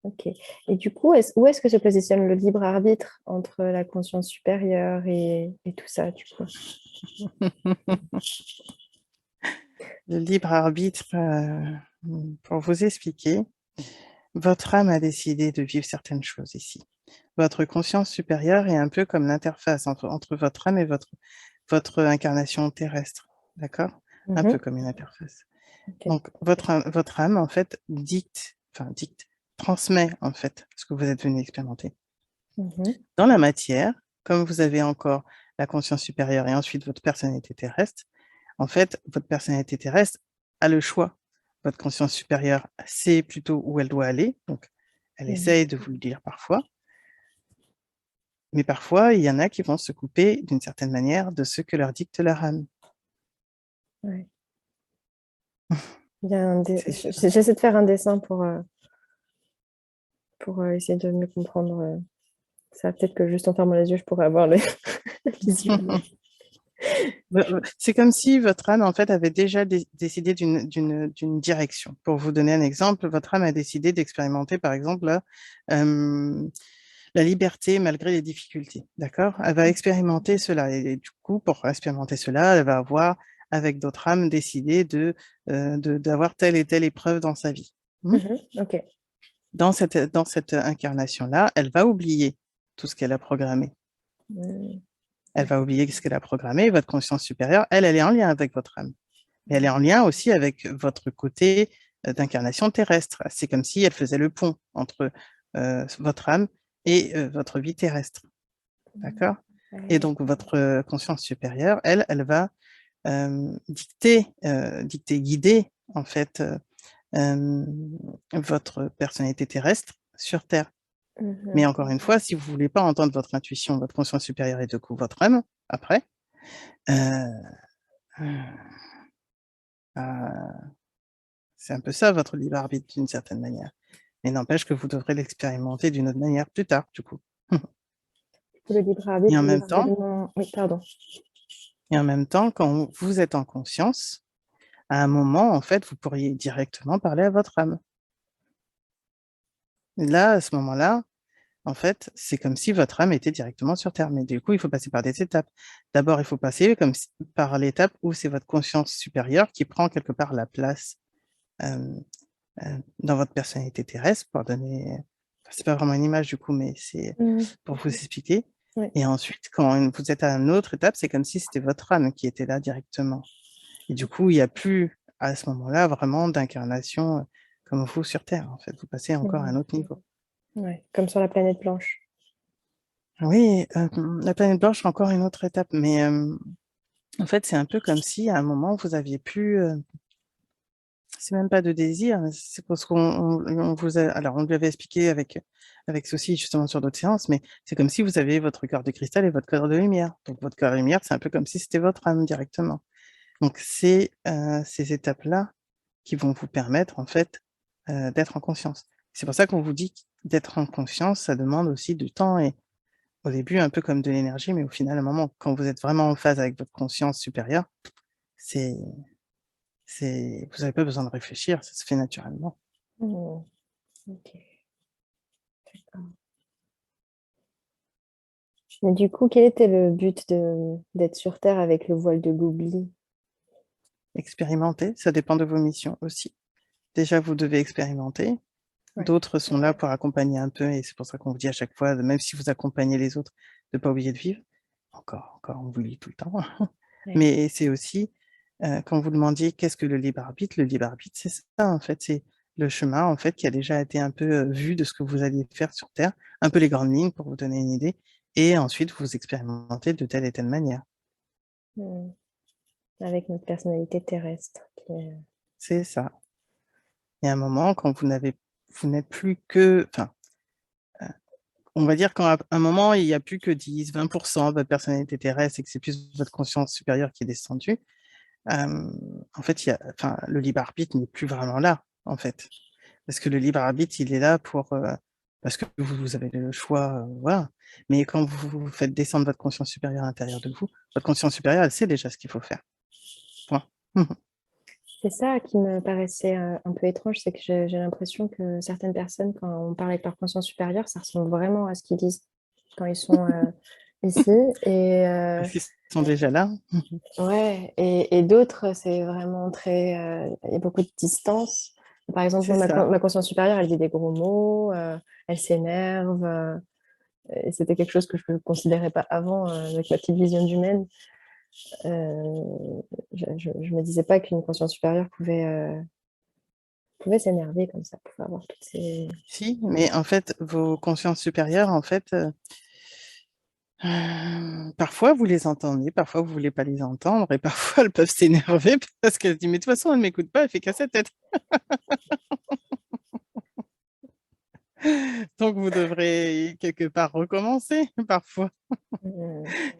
Ok. Et du coup, où est-ce que se positionne le libre arbitre entre la conscience supérieure et tout ça, du coup? Le libre arbitre, pour vous expliquer, votre âme a décidé de vivre certaines choses ici. Votre conscience supérieure est un peu comme l'interface entre votre âme et votre incarnation terrestre. D'accord? Un peu Mhm. comme une interface. Ok. Donc, votre âme, en fait, transmet, en fait, ce que vous êtes venu expérimenter. Mhm. Dans la matière, comme vous avez encore la conscience supérieure et ensuite votre personnalité terrestre, en fait, votre personnalité terrestre a le choix. Votre conscience supérieure sait plutôt où elle doit aller, donc elle Mhm. essaye de vous le dire parfois, mais parfois, il y en a qui vont se couper d'une certaine manière de ce que leur dicte leur âme. Ouais. Il y a un C'est ça. J'essaie de faire un dessin pour essayer de mieux comprendre ça. Peut-être que juste en fermant les yeux, je pourrais avoir le visuel. C'est comme si votre âme, en fait, avait déjà décidé d'une direction. Pour vous donner un exemple, votre âme a décidé d'expérimenter, par exemple, la liberté malgré les difficultés. D'accord? Elle va expérimenter cela. Et du coup, pour expérimenter cela, elle va avoir, avec d'autres âmes, décidé d'avoir telle et telle épreuve dans sa vie. Mhm. Ok. Dans cette incarnation-là, elle va oublier tout ce qu'elle a programmé. Mhm. Elle va oublier ce qu'elle a programmé. Votre conscience supérieure, elle est en lien avec votre âme. Mais elle est en lien aussi avec votre côté d'incarnation terrestre. C'est comme si elle faisait le pont entre votre âme et votre vie terrestre. D'accord? Et Ouais. donc, votre conscience supérieure, elle va guider, en fait, votre personnalité terrestre sur Terre. Mais encore une fois, si vous ne voulez pas entendre votre intuition, votre conscience supérieure et du coup votre âme, après, euh, c'est un peu ça votre libre arbitre d'une certaine manière. Mais n'empêche que vous devrez l'expérimenter d'une autre manière plus tard, du coup. Le libre Et arbitre, en c'est même temps, seulement... Oui, pardon. quand vous êtes en conscience, à un moment, en fait, vous pourriez directement parler à votre âme. Et là, à ce moment-là, en fait, c'est comme si votre âme était directement sur Terre. Mais du coup, il faut passer par des étapes. D'abord, il faut passer par l'étape où c'est votre conscience supérieure qui prend quelque part la place euh, dans votre personnalité terrestre pour donner... Enfin, c'est pas vraiment une image du coup, mais c'est pour vous expliquer. Oui. Et ensuite, quand vous êtes à une autre étape, c'est comme si c'était votre âme qui était là directement. Et du coup, il n'y a plus à ce moment-là vraiment d'incarnation comme vous sur Terre. En fait, vous passez encore à un autre niveau. Ouais, comme sur la planète blanche. Oui, la planète blanche, encore une autre étape. Mais en fait, c'est un peu comme si à un moment, vous aviez plus... c'est même pas de désir, mais c'est parce qu'on vous a... Alors, on lui avait expliqué avec ceci, justement, sur d'autres séances, mais c'est comme si vous aviez votre cœur de cristal et votre cœur de lumière. Donc, votre cœur de lumière, c'est un peu comme si c'était votre âme directement. Donc, c'est ces étapes-là qui vont vous permettre, en fait, d'être en conscience. C'est pour ça qu'on vous dit d'être en conscience, ça demande aussi du temps et au début, un peu comme de l'énergie, mais au final, à un moment, quand vous êtes vraiment en phase avec votre conscience supérieure, c'est, vous n'avez pas besoin de réfléchir, ça se fait naturellement. Ok. Mais du coup, quel était le but d'être sur Terre avec le voile de Goubli? Expérimenter, ça dépend de vos missions aussi. Déjà, vous devez expérimenter. Ouais. D'autres sont là pour accompagner un peu, et c'est pour ça qu'on vous dit à chaque fois, même si vous accompagnez les autres, de ne pas oublier de vivre. Encore, on vous le dit tout le temps. Ouais. Mais c'est aussi, quand vous demandiez qu'est-ce que le libre arbitre, c'est ça, en fait, c'est le chemin, en fait, qui a déjà été un peu vu de ce que vous alliez faire sur Terre, un peu les grandes lignes pour vous donner une idée, et ensuite vous expérimentez de telle et telle manière. Avec notre personnalité terrestre. C'est ça. Et à un moment, quand vous n'êtes plus que, enfin, on va dire qu'à un moment, il n'y a plus que 10, 20% de votre personnalité terrestre et que c'est plus votre conscience supérieure qui est descendue, en fait, le libre arbitre n'est plus vraiment là, en fait. Parce que le libre arbitre, il est là parce que vous avez le choix, voilà. Mais quand vous faites descendre votre conscience supérieure à l'intérieur de vous, votre conscience supérieure, elle sait déjà ce qu'il faut faire. Point. C'est ça qui me paraissait un peu étrange, c'est que j'ai l'impression que certaines personnes, quand on parle avec leur conscience supérieure, ça ressemble vraiment à ce qu'ils disent quand ils sont ici. Et, Parce qu'ils sont déjà là. ouais, et d'autres, c'est vraiment très... il y a beaucoup de distance. Par exemple, C'est moi, ça. ma conscience supérieure, elle dit des gros mots, elle s'énerve. Et c'était quelque chose que je ne considérais pas avant avec ma petite vision humaine. Je me disais pas qu'une conscience supérieure pouvait s'énerver comme ça, pouvait avoir toutes ces... Si, mais en fait, vos consciences supérieures, en fait, parfois vous les entendez, parfois vous voulez pas les entendre, et parfois elles peuvent s'énerver parce qu'elles se disent, mais de toute façon, elle ne m'écoute pas, elle fait qu'à sa tête. Donc vous devrez quelque part recommencer parfois.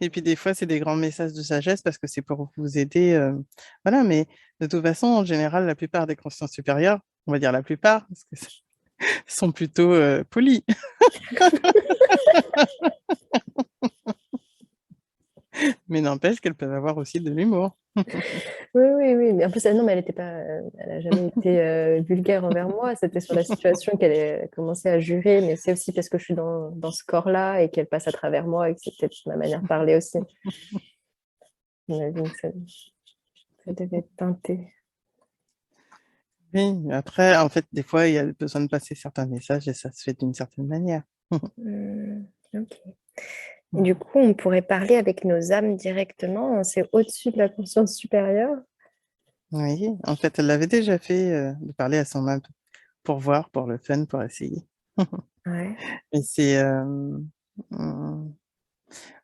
Et puis des fois, c'est des grands messages de sagesse parce que c'est pour vous aider. Voilà, mais de toute façon, en général, la plupart des consciences supérieures, on va dire la plupart, parce que sont plutôt polis. Mais n'empêche qu'elles peuvent avoir aussi de l'humour. Oui, oui, oui. Mais en plus, non, mais elle a jamais été vulgaire envers moi. C'était sur la situation qu'elle a commencé à jurer, mais c'est aussi parce que je suis dans ce corps-là et qu'elle passe à travers moi et que c'est peut-être ma manière de parler aussi. J'imagine que ça devait être teinté. Oui, après, en fait, des fois, il y a besoin de passer certains messages et ça se fait d'une certaine manière. Ok. Et du coup, on pourrait parler avec nos âmes directement. C'est au-dessus de la conscience supérieure. Oui, en fait, elle l'avait déjà fait de parler à son âme pour voir, pour le fun, pour essayer. Ouais. Et c'est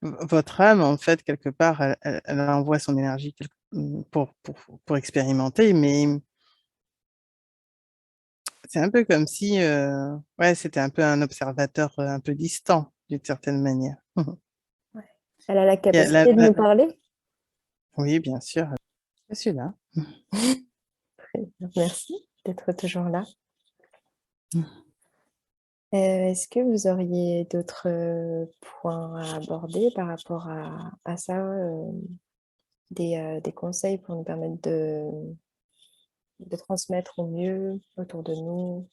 votre âme, en fait, quelque part, elle envoie son énergie pour expérimenter, mais C'est un peu comme si ouais, c'était un peu un observateur un peu distant, d'une certaine manière. Ouais. Elle a la Il y a capacité de nous parler? Oui, bien sûr. C'est celui-là. Très bien. Merci d'être toujours là. Est-ce que vous auriez d'autres points à aborder par rapport à ça, des conseils pour nous permettre de transmettre au mieux autour de nous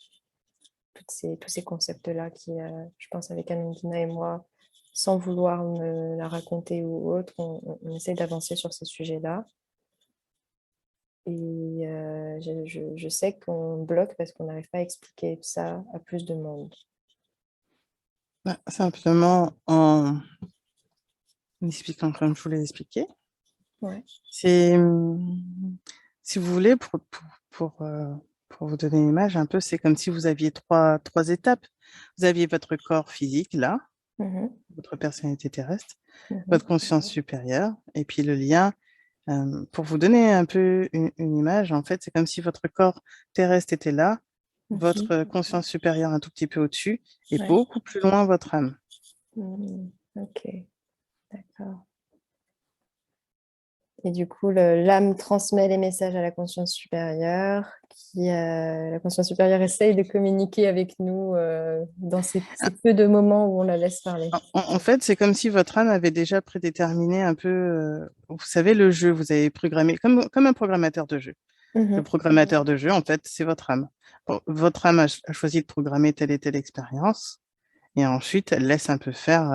tous ces concepts-là qui, je pense, avec Amandina et moi, sans vouloir me la raconter ou autre, on essaie d'avancer sur ces sujets-là. Et je sais qu'on bloque parce qu'on n'arrive pas à expliquer ça à plus de monde. Bah, simplement en expliquant comme je voulais expliquer. Ouais. C'est, si vous voulez, pour vous donner une image un peu, c'est comme si vous aviez trois étapes. Vous aviez votre corps physique, là, Mhm, votre personnalité terrestre, mhm, votre conscience supérieure, et puis le lien. Pour vous donner un peu une image, en fait, c'est comme si votre corps terrestre était là, mhm. votre conscience supérieure un tout petit peu au-dessus, et Ouais. beaucoup plus loin votre âme. Ok, d'accord. Et du coup, l'âme transmet les messages à la conscience supérieure, la conscience supérieure essaye de communiquer avec nous dans ces peu de moments où on la laisse parler. En fait, c'est comme si votre âme avait déjà prédéterminé un peu, vous savez, le jeu, vous avez programmé, comme un programmateur de jeu. Le Mhm, programmateur de jeu, en fait, c'est votre âme. Bon, votre âme a choisi de programmer telle et telle expérience, et ensuite, elle laisse un peu faire,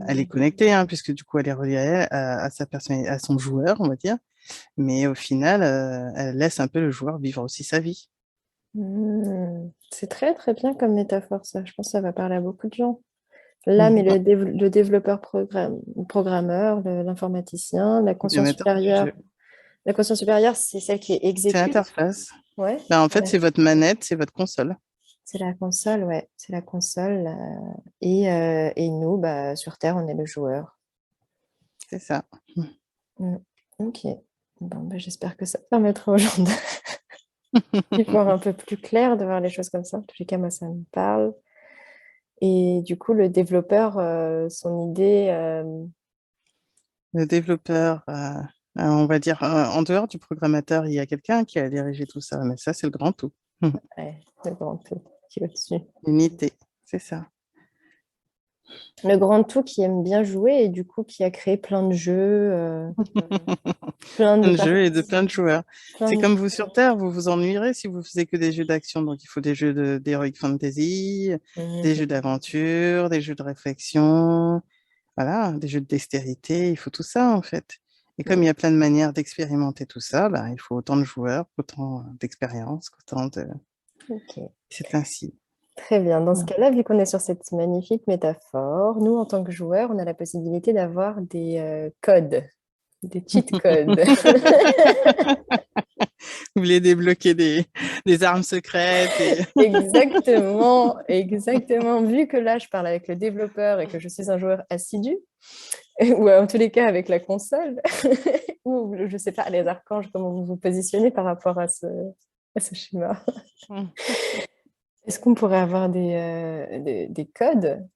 elle est mhm, connectée, hein, puisque du coup, elle est reliée à sa personne, à son joueur, on va dire. Mais au final, elle laisse un peu le joueur vivre aussi sa vie. mhm. C'est très très bien comme métaphore ça. Je pense que ça va parler à beaucoup de gens. L'âme et Mhm. le développeur programmeur, l'informaticien, la conscience Programmateur du supérieure. jeu. La conscience supérieure, c'est celle qui C'est exécute. l'interface. Ouais. Ben, en fait, Ouais. c'est votre manette, c'est votre console. C'est la console, ouais. C'est la console. Et nous, bah, sur Terre, on est le joueur. C'est ça. Mm. Ok. Bon, bah, j'espère que ça permettra aux gens d'y voir un peu plus clair, de voir les choses comme ça. En tous les cas, moi, ça me parle. Et du coup, le développeur, son idée, Le développeur, on va dire, en dehors du programmateur, il y a quelqu'un qui a dirigé tout ça, mais ça, c'est le grand tout. ouais, le grand tout qui est au-dessus. L'unité, c'est ça. Le grand tout qui aime bien jouer et du coup, qui a créé plein de jeux, plein de Plein de jeux et de parties, plein de joueurs. plein C'est de... comme vous sur Terre, vous vous ennuierez si vous faisiez que des jeux d'action. Donc, il faut des jeux d'heroic fantasy, des Mhm. jeux d'aventure, des jeux de réflexion, voilà, des jeux de dextérité. Il faut tout ça, en fait. Et comme il y a plein de manières d'expérimenter tout ça, ben, il faut autant de joueurs, autant d'expériences, autant de... Ok. C'est ainsi. Très bien. Dans ce cas-là, vu qu'on est sur cette magnifique métaphore, nous, en tant que joueurs, on a la possibilité d'avoir des codes, des cheat codes. Vous voulez débloquer des armes secrètes et... Exactement, exactement. Vu que là, je parle avec le développeur et que je suis un joueur assidu, ou en tous les cas avec la console, ou je ne sais pas, les archanges, comment vous vous positionnez par rapport à ce schéma. Est-ce qu'on pourrait avoir des codes?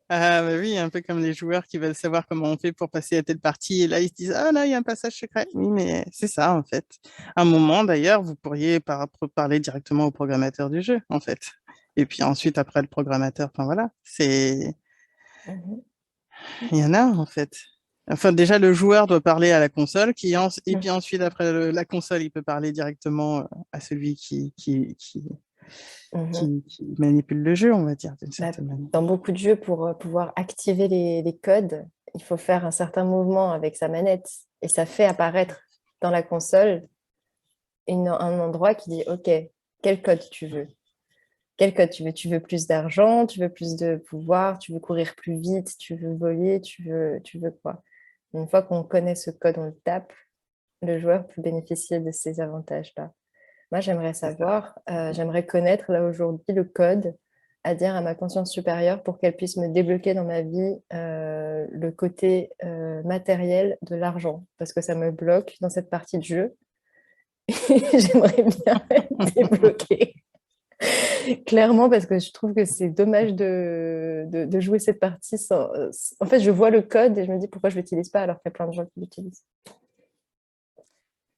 Ah bah oui, un peu comme les joueurs qui veulent savoir comment on fait pour passer à telle partie. Et là, ils se disent, ah là, il y a un passage secret. Oui, mais c'est ça, en fait. À un moment, d'ailleurs, vous pourriez parler directement au programmateur du jeu, en fait. Et puis ensuite, après le programmateur, enfin voilà, Mhm. il y en a, en fait. Enfin, déjà, le joueur doit parler à la console, et puis ensuite, après la console, il peut parler directement à celui Mhm. qui manipule le jeu, on va dire, d'une Bah, certaine manière. dans beaucoup de jeux, pour pouvoir activer les codes, il faut faire un certain mouvement avec sa manette et ça fait apparaître dans la console un endroit qui dit, OK, quel code tu veux? Quel code tu veux? Tu veux plus d'argent, tu veux plus de pouvoir, tu veux courir plus vite, tu veux voler, tu veux quoi? Une fois qu'on connaît ce code, on le tape, le joueur peut bénéficier de ces avantages-là. Moi, j'aimerais C'est ça. savoir, j'aimerais connaître là aujourd'hui le code à dire à ma conscience supérieure pour qu'elle puisse me débloquer dans ma vie le côté matériel de l'argent, parce que ça me bloque dans cette partie de jeu. J'aimerais bien être débloquée. Clairement, parce que je trouve que c'est dommage de jouer cette partie sans... En fait, je vois le code et je me dis pourquoi je ne l'utilise pas alors qu'il y a plein de gens qui l'utilisent.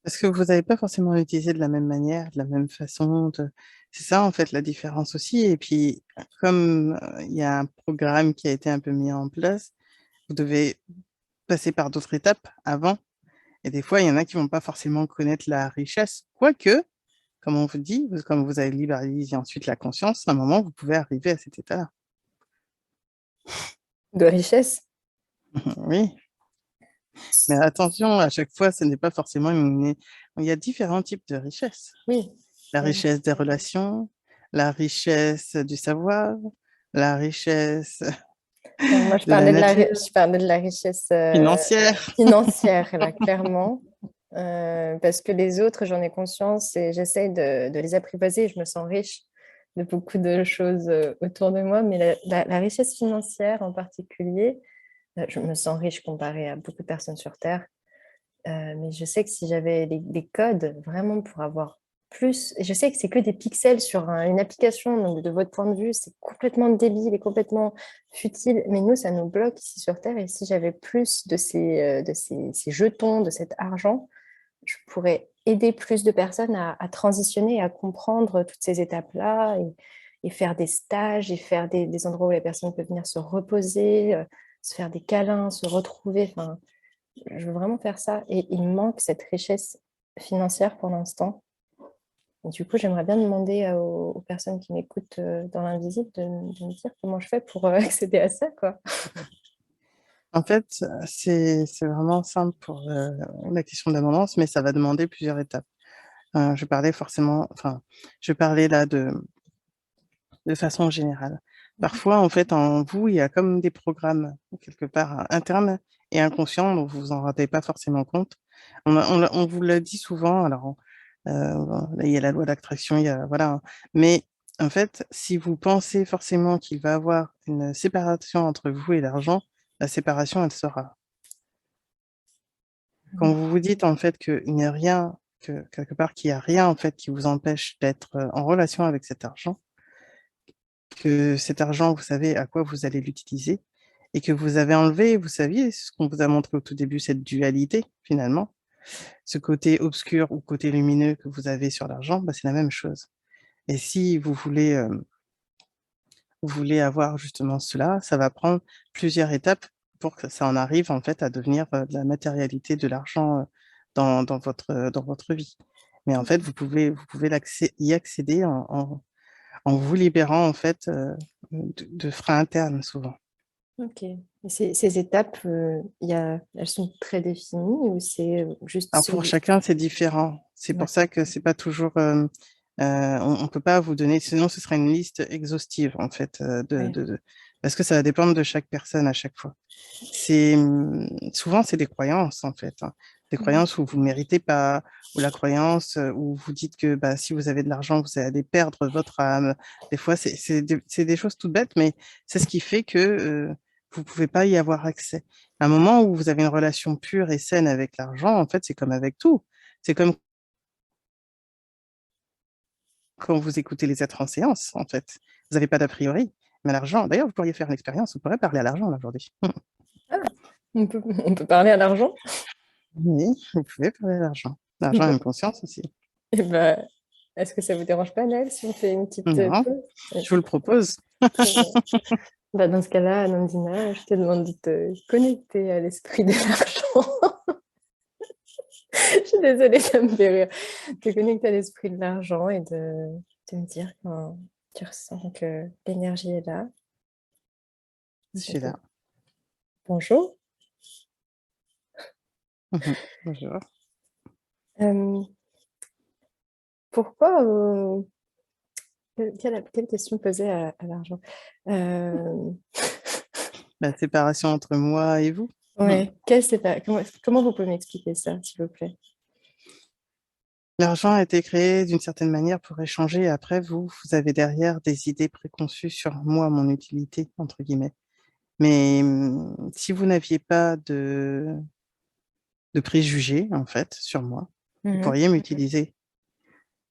Parce que vous n'avez pas forcément utilisé de la même manière, de la même façon. C'est ça, en fait, la différence aussi. Et puis, comme il y a un programme qui a été un peu mis en place, vous devez passer par d'autres étapes avant. Et des fois, il y en a qui vont pas forcément connaître la richesse. Quoique, comme on vous dit, comme vous avez libéralisé ensuite la conscience, à un moment, vous pouvez arriver à cet état-là. De richesse? Oui, mais attention, à chaque fois, ce n'est pas forcément une... Il y a différents types de richesse. Oui. La richesse des relations, la richesse du savoir, la richesse Moi, de la nature je parlais de la richesse financière. financière, là, clairement. Parce que les autres, j'en ai conscience et j'essaye de les apprivoiser. Je me sens riche de beaucoup de choses autour de moi, mais la richesse financière en particulier, je me sens riche comparée à beaucoup de personnes sur Terre. Mais je sais que si j'avais des codes vraiment pour avoir plus, et je sais que c'est que des pixels sur une application, donc de votre point de vue, c'est complètement débile et complètement futile, mais nous, ça nous bloque ici sur Terre. Et si j'avais plus ces jetons, de cet argent, je pourrais aider plus de personnes à transitionner, à comprendre toutes ces étapes-là et faire des stages et faire des endroits où les personnes peuvent venir se reposer, se faire des câlins, se retrouver. Enfin, je veux vraiment faire ça. Et il me manque cette richesse financière pour l'instant. Et du coup, j'aimerais bien demander aux personnes qui m'écoutent dans l'invisible de me dire comment je fais pour accéder à ça, quoi. En fait, c'est vraiment simple pour la question d'abondance, mais ça va demander plusieurs étapes. Je parlais forcément, enfin, je parlais là de façon générale. Parfois, en fait, en vous, il y a comme des programmes quelque part internes et inconscients dont vous en rendez pas forcément compte. On vous le dit souvent. Alors, là, il y a la loi d'attraction, il y a voilà. Mais en fait, si vous pensez forcément qu'il va y avoir une séparation entre vous et l'argent, la séparation, elle sera. Quand vous vous dites en fait qu'il n'y a rien, que quelque part qu'il n'y a rien en fait qui vous empêche d'être en relation avec cet argent, que cet argent, vous savez à quoi vous allez l'utiliser et que vous avez enlevé, vous saviez, ce qu'on vous a montré au tout début, cette dualité finalement, ce côté obscur ou côté lumineux que vous avez sur l'argent, bah, c'est la même chose. Et si vous voulez avoir justement cela, ça va prendre plusieurs étapes pour que ça en arrive en fait à devenir de la matérialité de l'argent dans votre vie. Mais en fait, vous pouvez y accéder en vous libérant en fait de freins internes souvent. Ok. Et ces étapes, elles sont très définies ou c'est juste Alors pour celui... chacun, c'est différent. C'est pour ça D'accord. que c'est pas toujours. On peut pas vous donner, sinon ce serait une liste exhaustive en fait Ouais. parce que ça va dépendre de chaque personne à chaque fois. C'est souvent c'est des croyances en fait, hein. Des Mhm. croyances où vous méritez pas, ou la croyance où vous dites que bah, si vous avez de l'argent, vous allez perdre votre âme. Des fois, c'est des choses toutes bêtes, mais c'est ce qui fait que vous pouvez pas y avoir accès. À un moment où vous avez une relation pure et saine avec l'argent, en fait, c'est comme avec tout. C'est comme quand vous écoutez les êtres en séance, en fait. Vous n'avez pas d'a priori. Mais l'argent, d'ailleurs, vous pourriez faire l'expérience, vous pourrez parler à l'argent là, aujourd'hui. Ah, on peut parler à l'argent? Oui, vous pouvez parler à l'argent. L'argent a Bon. une conscience aussi. Eh ben, est-ce que ça vous dérange pas, Naël, si on fait une petite Non, pause? je vous le propose. Très bien. Bah, dans ce cas-là, Nandina, je te demande de te connecter à l'esprit de l'argent. Je suis désolée, ça me fait rire. Te connecter à l'esprit de l'argent et de me dire quand tu ressens que l'énergie est là. Je suis là. Bonjour. Mhm. Bonjour. Euh, pourquoi quelle question poser à l'argent? Euh, La séparation entre moi et vous. Mhm. ouais, comment vous pouvez m'expliquer ça, s'il vous plaît? L'argent a été créé d'une certaine manière pour échanger. Après, vous avez derrière des idées préconçues sur moi, mon utilité, entre guillemets. Mais si vous n'aviez pas de préjugés, en fait, sur moi, vous Mhm. pourriez m'utiliser.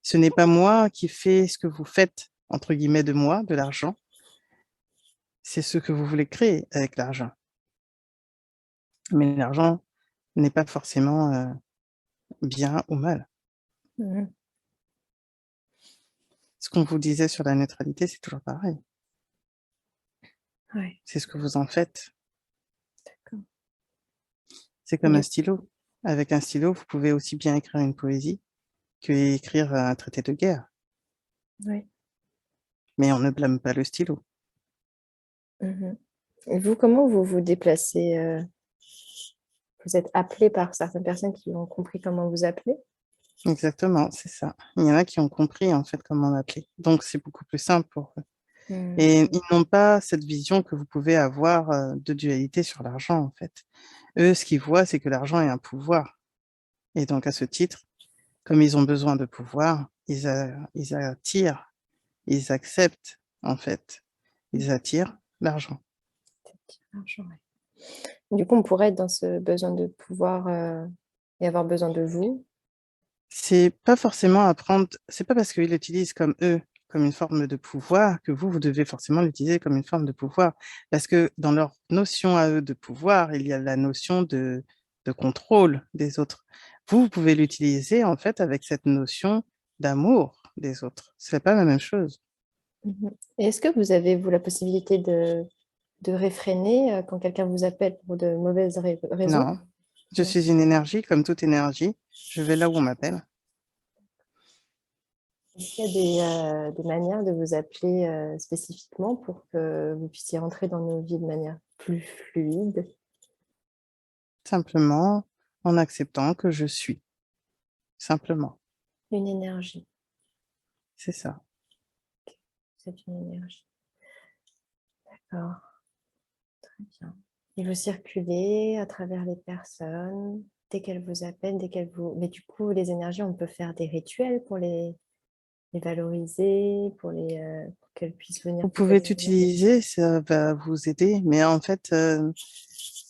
Ce n'est pas moi qui fais ce que vous faites, entre guillemets, de moi, de l'argent. C'est ce que vous voulez créer avec l'argent. Mais l'argent n'est pas forcément bien ou mal. Mhm. Ce qu'on vous disait sur la neutralité, c'est toujours pareil. Ouais, C'est ce que vous en faites. d'accord. C'est comme un Du... stylo. Avec un stylo, vous pouvez aussi bien écrire une poésie que écrire un traité de guerre. ouais. Mais on ne blâme pas le stylo. Mhm. Et vous, comment vous vous déplacez vous êtes appelé par certaines personnes qui ont compris comment vous appeler? Exactement, c'est ça. Il y en a qui ont compris en fait comment m'appeler. Donc c'est beaucoup plus simple pour eux. Mhm. Et ils n'ont pas cette vision que vous pouvez avoir de dualité sur l'argent en fait. Eux, ce qu'ils voient, c'est que l'argent est un pouvoir. Et donc à ce titre, comme ils ont besoin de pouvoir, ils attirent, ils acceptent en fait, ils attirent l'argent. L'argent, ouais. Du coup, on pourrait être dans ce besoin de pouvoir et avoir besoin de vous. C'est pas forcément apprendre, c'est pas parce qu'ils l'utilisent comme eux, comme une forme de pouvoir, que vous devez forcément l'utiliser comme une forme de pouvoir. Parce que dans leur notion à eux de pouvoir, il y a la notion de contrôle des autres. Vous pouvez l'utiliser en fait avec cette notion d'amour des autres. C'est pas la même chose. Mhm. Et est-ce que vous avez, vous, la possibilité de réfréner quand quelqu'un vous appelle pour de mauvaises raisons? Non. Je Non. suis une énergie, comme toute énergie. Je vais là où on m'appelle. Est-ce qu'il y a des manières de vous appeler spécifiquement pour que vous puissiez rentrer dans nos vies de manière plus fluide? Simplement en acceptant que je suis. Simplement. Une énergie, C'est ça. c'est une énergie. D'accord, très bien. Et vous circulez à travers les personnes dès qu'elles vous appellent, dès qu'elles vous... Mais du coup, les énergies, on peut faire des rituels pour les valoriser, pour qu'elles puissent venir Vous plus pouvez facilement. t'utiliser, ça va vous aider, mais en fait,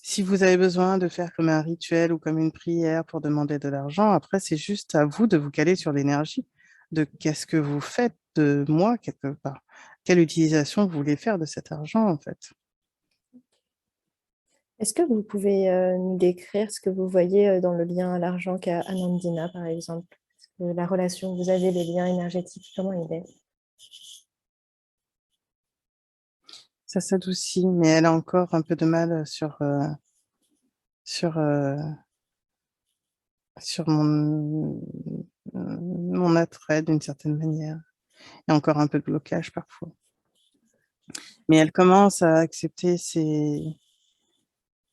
si vous avez besoin de faire comme un rituel ou comme une prière pour demander de l'argent, après, c'est juste à vous de vous caler sur l'énergie, de qu'est-ce que vous faites de moi, quelque part. Quelle utilisation vous voulez faire de cet argent, en fait. Est-ce que vous pouvez nous décrire ce que vous voyez dans le lien à l'argent qu'a Anandina, par exemple? La relation que vous avez, les liens énergétiques, comment il est? Ça s'adoucit, mais elle a encore un peu de mal sur, sur mon attrait d'une certaine manière. Il y a encore un peu de blocage parfois. Mais elle commence à accepter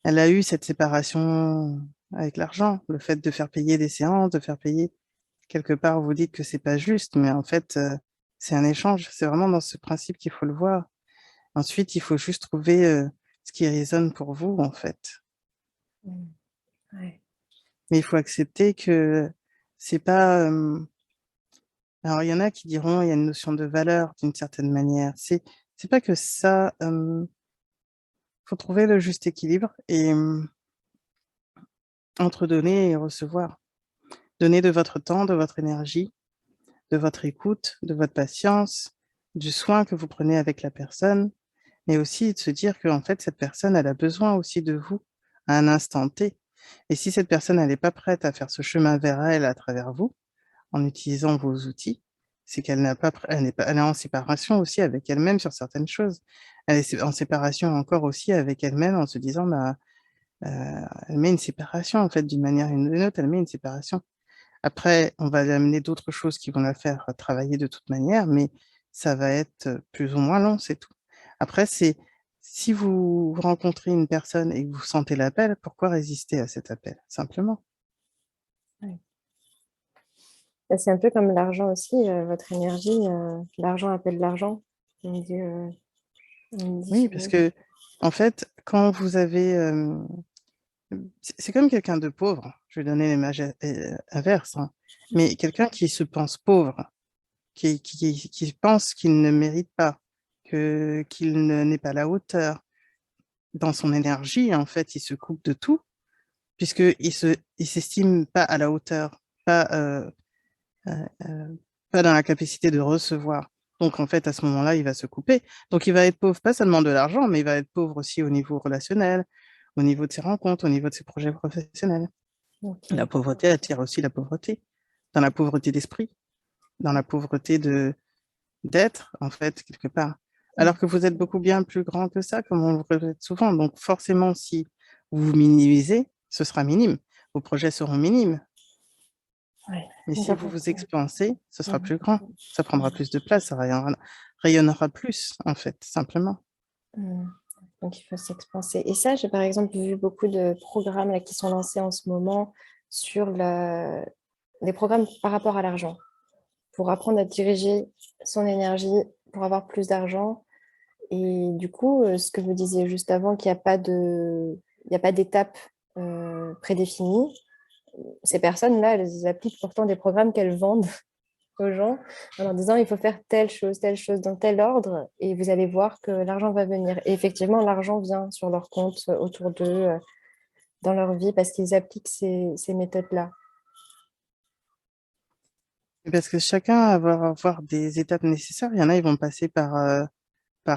Elle a eu cette séparation avec l'argent, le fait de faire payer des séances, de faire payer. Quelque part, vous dites que c'est pas juste, mais en fait, c'est un échange. C'est vraiment dans ce principe qu'il faut le voir. Ensuite, il faut juste trouver ce qui résonne pour vous, en fait. Mm. Ouais. Mais il faut accepter que c'est pas. Alors, il y en a qui diront il y a une notion de valeur d'une certaine manière. C'est pas que ça. Faut trouver le juste équilibre et entre donner et recevoir. Donner de votre temps, de votre énergie, de votre écoute, de votre patience, du soin que vous prenez avec la personne, mais aussi de se dire que en fait cette personne elle a besoin aussi de vous à un instant T. Et si cette personne elle n'est pas prête à faire ce chemin vers elle à travers vous, en utilisant vos outils, c'est qu'elle n'a pas, elle n'est pas, elle est en séparation aussi avec elle-même sur certaines choses. Elle est en séparation encore aussi avec elle-même en se disant bah elle met une séparation en fait d'une manière ou d'une autre, elle met une séparation. Après, on va amener d'autres choses qui vont la faire travailler de toute manière, mais ça va être plus ou moins long, c'est tout. Après, c'est si vous rencontrez une personne et que vous sentez l'appel, pourquoi résister à cet appel? Simplement. Ouais. Et c'est un peu comme l'argent aussi, votre énergie, l'argent appelle l'argent. On dit Oui, parce souvent. que en fait, quand vous avez C'est comme quelqu'un de pauvre. Je vais donner l'image inverse, hein. Mais quelqu'un qui se pense pauvre, qui pense qu'il ne mérite pas, n'est pas à la hauteur. Dans son énergie, en fait, il se coupe de tout, il s'estime pas à la hauteur, euh, euh, pas dans la capacité de recevoir. Donc, en fait, à ce moment-là, il va se couper. Donc, il va être pauvre, pas seulement de l'argent, mais il va être pauvre aussi au niveau relationnel, au niveau de ses rencontres, au niveau de ses projets professionnels. La Ok. pauvreté attire aussi la pauvreté, dans la pauvreté d'esprit, dans la pauvreté d'être, en fait, quelque part. Alors que vous êtes beaucoup bien plus grand que ça, comme on le répète souvent. Donc, forcément, si vous vous minimisez, ce sera minime. Vos projets seront minimes. Ouais. Mais si vous vous D'accord. expansez, ce sera Mhm. plus grand. Ça prendra plus de place, ça rayonnera plus, en fait, simplement. Mhm. Donc, il faut s'expanser. Et ça, j'ai par exemple vu beaucoup de programmes là, qui sont lancés en ce moment sur des programmes par rapport à l'argent, pour apprendre à diriger son énergie, pour avoir plus d'argent. Et du coup, ce que vous disiez juste avant, il y a pas d'étape prédéfinie, ces personnes-là, elles appliquent pourtant des programmes qu'elles vendent aux gens en leur disant il faut faire telle chose dans tel ordre et vous allez voir que l'argent va venir. Et effectivement, l'argent vient sur leur compte, autour d'eux, dans leur vie, parce qu'ils appliquent ces méthodes-là. Parce que chacun va avoir des étapes nécessaires. Il y en a, ils vont passer par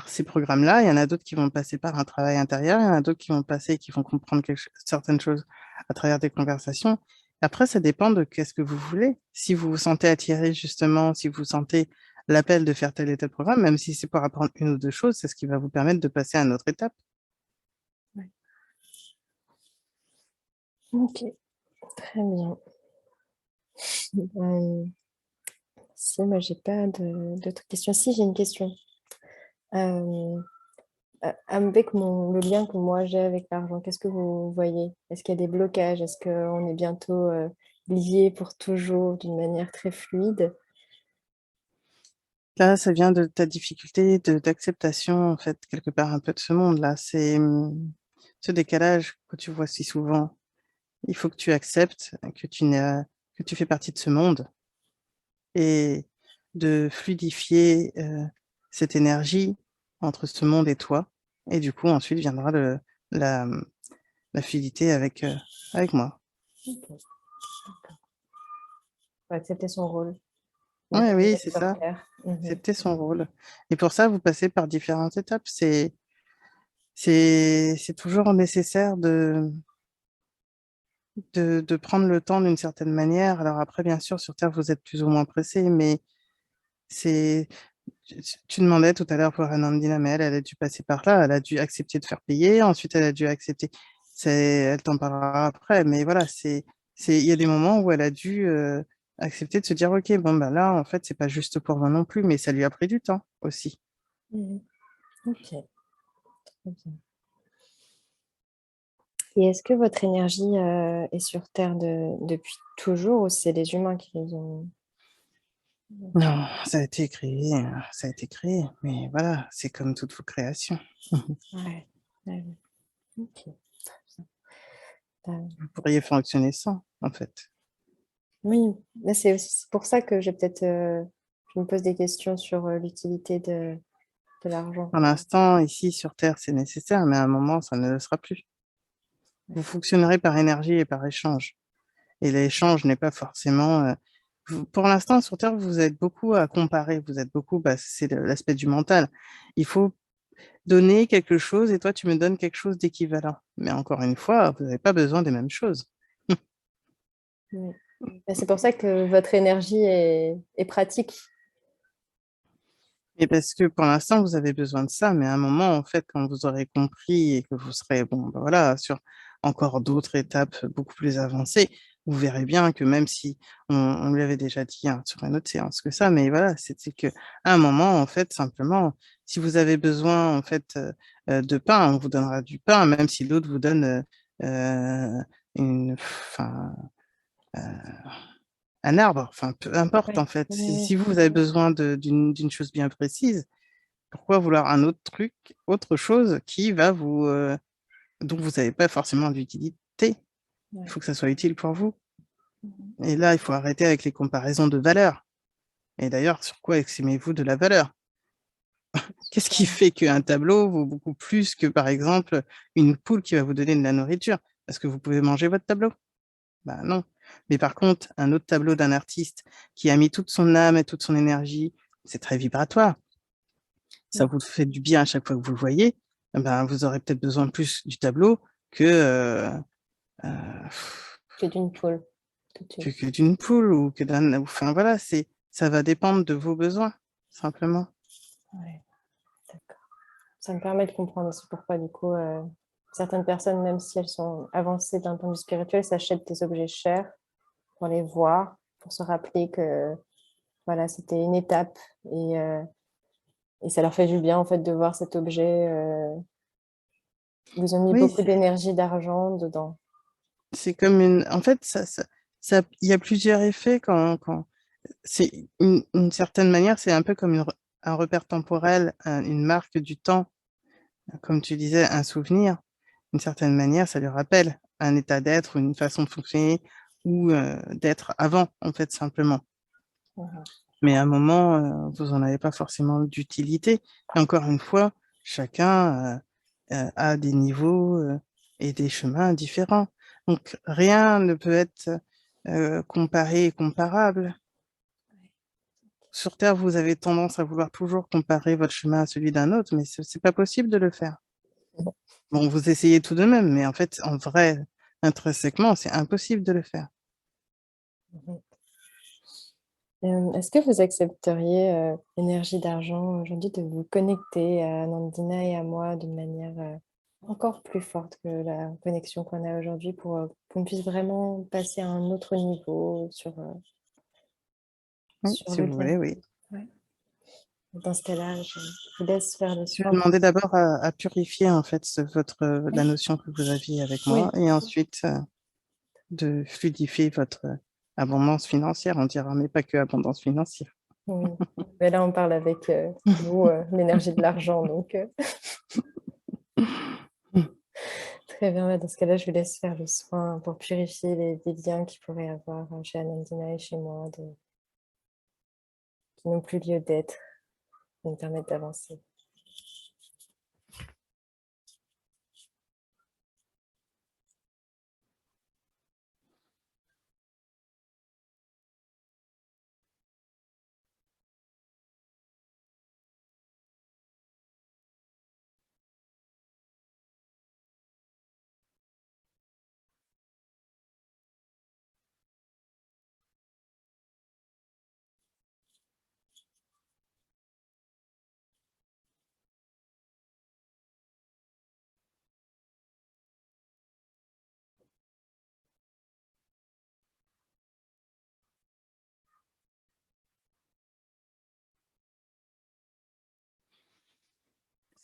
ces programmes-là. Il y en a d'autres qui vont passer par un travail intérieur. Il y en a d'autres qui vont passer, qui vont comprendre certaines choses à travers des conversations. Après, ça dépend de qu'est-ce que vous voulez. Si vous vous sentez attiré, justement, si vous sentez l'appel de faire tel et tel programme, même si c'est pour apprendre une ou deux choses, c'est ce qui va vous permettre de passer à une autre étape. Ouais. Ok, très bien. Euh, si, moi, j'ai pas d'autres questions. Si, j'ai une question. Euh, Avec le lien que moi j'ai avec l'argent, qu'est-ce que vous voyez? Est-ce qu'il y a des blocages? Est-ce qu'on est bientôt liés pour toujours d'une manière très fluide? Là, ça vient de ta difficulté d'acceptation, en fait, quelque part, un peu de ce monde-là. C'est ce décalage que tu vois si souvent. Il faut que tu acceptes que tu fais partie de ce monde et de fluidifier cette énergie entre ce monde et toi. Et du coup, ensuite viendra la, la fluidité avec moi. Ok. Faut accepter son rôle, Oui, d'être oui, d'être c'est sur ça. Terre. Mhm. Accepter son rôle. Et pour ça, vous passez par différentes étapes. C'est toujours nécessaire de prendre le temps d'une certaine manière. Alors après, bien sûr, sur Terre, vous êtes plus ou moins pressé, mais c'est, tu demandais tout à l'heure pour Anandina, mais elle a dû passer par là, elle a dû accepter de faire payer, ensuite elle a dû accepter, elle t'en parlera après, mais voilà, il y a des moments où elle a dû accepter de se dire, ok, bon, bah là, en fait, c'est pas juste pour moi non plus, mais ça lui a pris du temps aussi. Mhm. Ok, très bien. Et est-ce que votre énergie est sur Terre depuis toujours ou c'est les humains qui les ont... Non, ça a été créé, mais voilà, c'est comme toutes vos créations. Ouais, ouais, ouais. Ok, très bien. Vous pourriez fonctionner sans, en fait. Oui, mais c'est aussi pour ça que je me pose des questions sur l'utilité de l'argent. Pour l'instant, ici sur Terre, c'est nécessaire, mais à un moment, ça ne le sera plus. Vous fonctionnerez par énergie et par échange. Et l'échange n'est pas forcément. Pour l'instant, sur Terre, vous êtes beaucoup à comparer. Vous êtes beaucoup, bah, c'est l'aspect du mental. Il faut donner quelque chose et toi, tu me donnes quelque chose d'équivalent. Mais encore une fois, vous n'avez pas besoin des mêmes choses. Oui. Et c'est pour ça que votre énergie est pratique. Et parce que pour l'instant, vous avez besoin de ça, mais à un moment, en fait, quand vous aurez compris et que vous serez, bon, bah voilà, sur encore d'autres étapes beaucoup plus avancées, vous verrez bien que même si on lui avait déjà dit hein, sur une autre séance que ça, mais voilà, c'est que à un moment, en fait, simplement, si vous avez besoin, en fait, de pain, on vous donnera du pain, même si l'autre vous donne enfin, euh, un arbre, enfin, peu importe, en Oui, fait. oui, Si vous avez besoin d'une chose bien précise, pourquoi vouloir un autre truc, autre chose qui va dont vous n'avez pas forcément d'utilité, adapté. Ouais. Il faut que ça soit utile pour vous. Mhm. Et là, il faut arrêter avec les comparaisons de valeurs. Et d'ailleurs, sur quoi estimez-vous de la valeur? Qu'est-ce qui fait qu'un tableau vaut beaucoup plus que, par exemple, une poule qui va vous donner de la nourriture? Parce que vous pouvez manger votre tableau? Ben non. Mais par contre, un autre tableau d'un artiste qui a mis toute son âme et toute son énergie, c'est très vibratoire. Ça vous fait du bien à chaque fois que vous le voyez. Ben, vous aurez peut-être besoin plus du tableau que, Que d'une poule, tout de suite. que d'une poule ou que d'un... Enfin voilà, ça va dépendre de vos besoins, simplement. Ouais, d'accord. Ça me permet de comprendre aussi pourquoi, du coup, certaines personnes, même si elles sont avancées d'un point de vue spirituel, s'achètent des objets chers pour les voir, pour se rappeler que voilà, c'était une étape et ça leur fait du bien en fait de voir cet objet. Ils ont mis Oui, beaucoup d'énergie, d'argent dedans. c'est comme une... En fait, il y a plusieurs effets quand... C'est une certaine manière, c'est un peu comme un repère temporel, une marque du temps. Comme tu disais, un souvenir. D'une certaine manière, ça lui rappelle un état d'être, une façon de fonctionner ou d'être avant, en fait, simplement. Mhm. Mais à un moment, vous n'en avez pas forcément d'utilité. Et encore une fois, chacun a des niveaux et des chemins différents. Donc, rien ne peut être comparé et comparable. Sur Terre, vous avez tendance à vouloir toujours comparer votre chemin à celui d'un autre, mais c'est pas possible de le faire. Bon, vous essayez tout de même, mais en fait, en vrai, intrinsèquement, c'est impossible de le faire. Mhm. Est-ce que vous accepteriez, énergie d'argent, aujourd'hui, de vous connecter à Nandina et à moi d'une manière encore plus forte que la connexion qu'on a aujourd'hui pour qu'on puisse vraiment passer à un autre niveau Oui, sur si le vous lien? voulez, oui. Ouais. Dans ce cas-là, je vous laisse faire le Je vais soin. demander d'abord à purifier en fait la Oui, notion que vous aviez avec moi oui, et ensuite de fluidifier votre abondance financière. On dira, mais pas que abondance financière. oui. Mais là, on parle avec vous, l'énergie de l'argent. Donc, très bien. Ouais, dans ce cas-là, je vous laisse faire le soin pour purifier les liens qu'il pourrait y avoir chez Anandina et chez moi, qui n'ont plus lieu d'être, et me permettre d'avancer.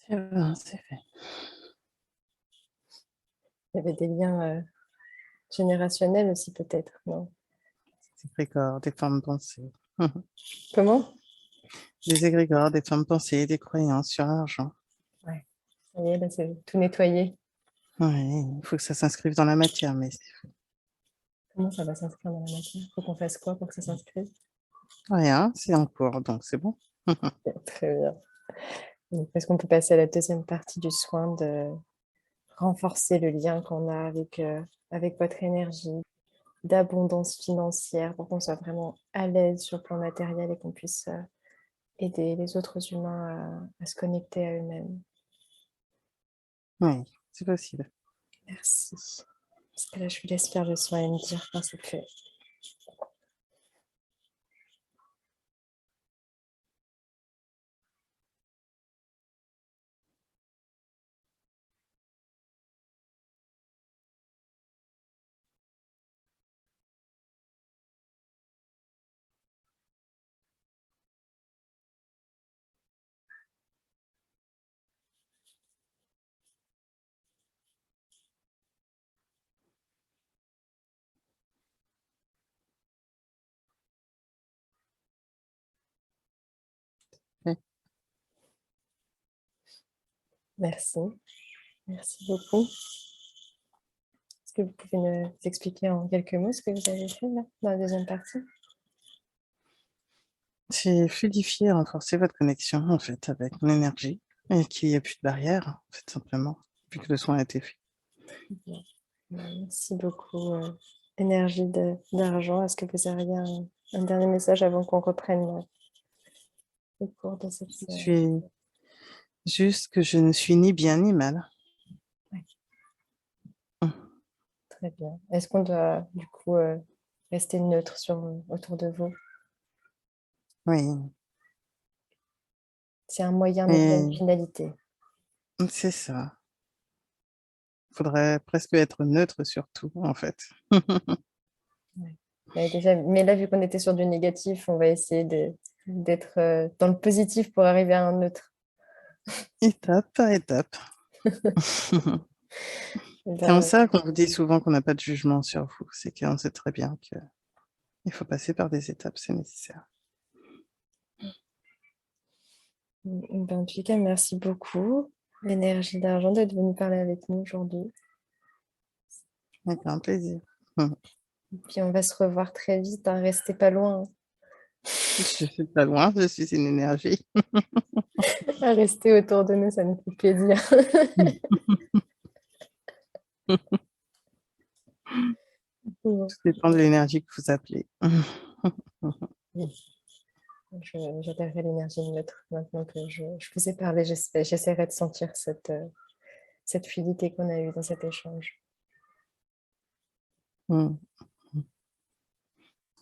C'est bon, c'est fait. Il y avait des liens générationnels aussi, peut-être, non? Des égrégores, des formes pensées. Comment? Des égrégores, des formes pensées, des croyances sur l'argent. Ouais. Ça y est, là, c'est tout nettoyé. Oui, il faut que ça s'inscrive dans la matière, mais Comment ça va s'inscrire dans la matière? Faut qu'on fasse quoi pour que ça s'inscrive? rien, c'est en cours, donc c'est bon. Très bien. Donc, est-ce qu'on peut passer à la deuxième partie du soin de renforcer le lien qu'on a avec votre énergie, d'abondance financière pour qu'on soit vraiment à l'aise sur le plan matériel et qu'on puisse aider les autres humains à se connecter à eux-mêmes. Oui, c'est possible. Merci. Parce que là, je vous laisse faire le soin et me dire quand c'est fait. Oui. Merci. Merci beaucoup. que vous pouvez nous expliquer en quelques mots ce que vous avez fait là, dans la deuxième partie? C'est fluidifier, renforcer votre connexion, en fait, avec l'énergie et qu'il n'y ait plus de barrière, en fait, simplement, vu que le soin a été fait. Bien. Merci beaucoup. Énergie d'argent. Est-ce que vous auriez un dernier message avant qu'on reprenne le cours de cette Je séance? suis juste que je ne suis ni bien ni mal. Ouais. Hum. Très bien. Est-ce qu'on doit du coup rester neutre autour de vous? Oui, C'est un moyen, mais pas une et finalité. c'est ça. Il faudrait presque être neutre sur tout, en fait. Ouais. Mais là, vu qu'on était sur du négatif, on va essayer d'être dans le positif pour arriver à un neutre. Étape par étape. Eh C'est en ben, ça qu'on vous dit souvent qu'on n'a pas de jugement sur vous. C'est qu'on sait très bien qu'il faut passer par des étapes, c'est nécessaire. en tout cas, merci beaucoup, l'énergie d'argent, d'être venu parler avec nous aujourd'hui. Avec grand plaisir. Hum. Puis on va se revoir très vite, hein. Restez pas loin, Je suis pas loin, je suis une énergie. hein. Restez autour de nous, ça nous fait plaisir. Bon. Tout dépend de l'énergie que vous appelez. J'appellerai l'énergie neutre maintenant que je vous ai parlé. J'essaierai de sentir cette fluidité qu'on a eue dans cet échange. Hum.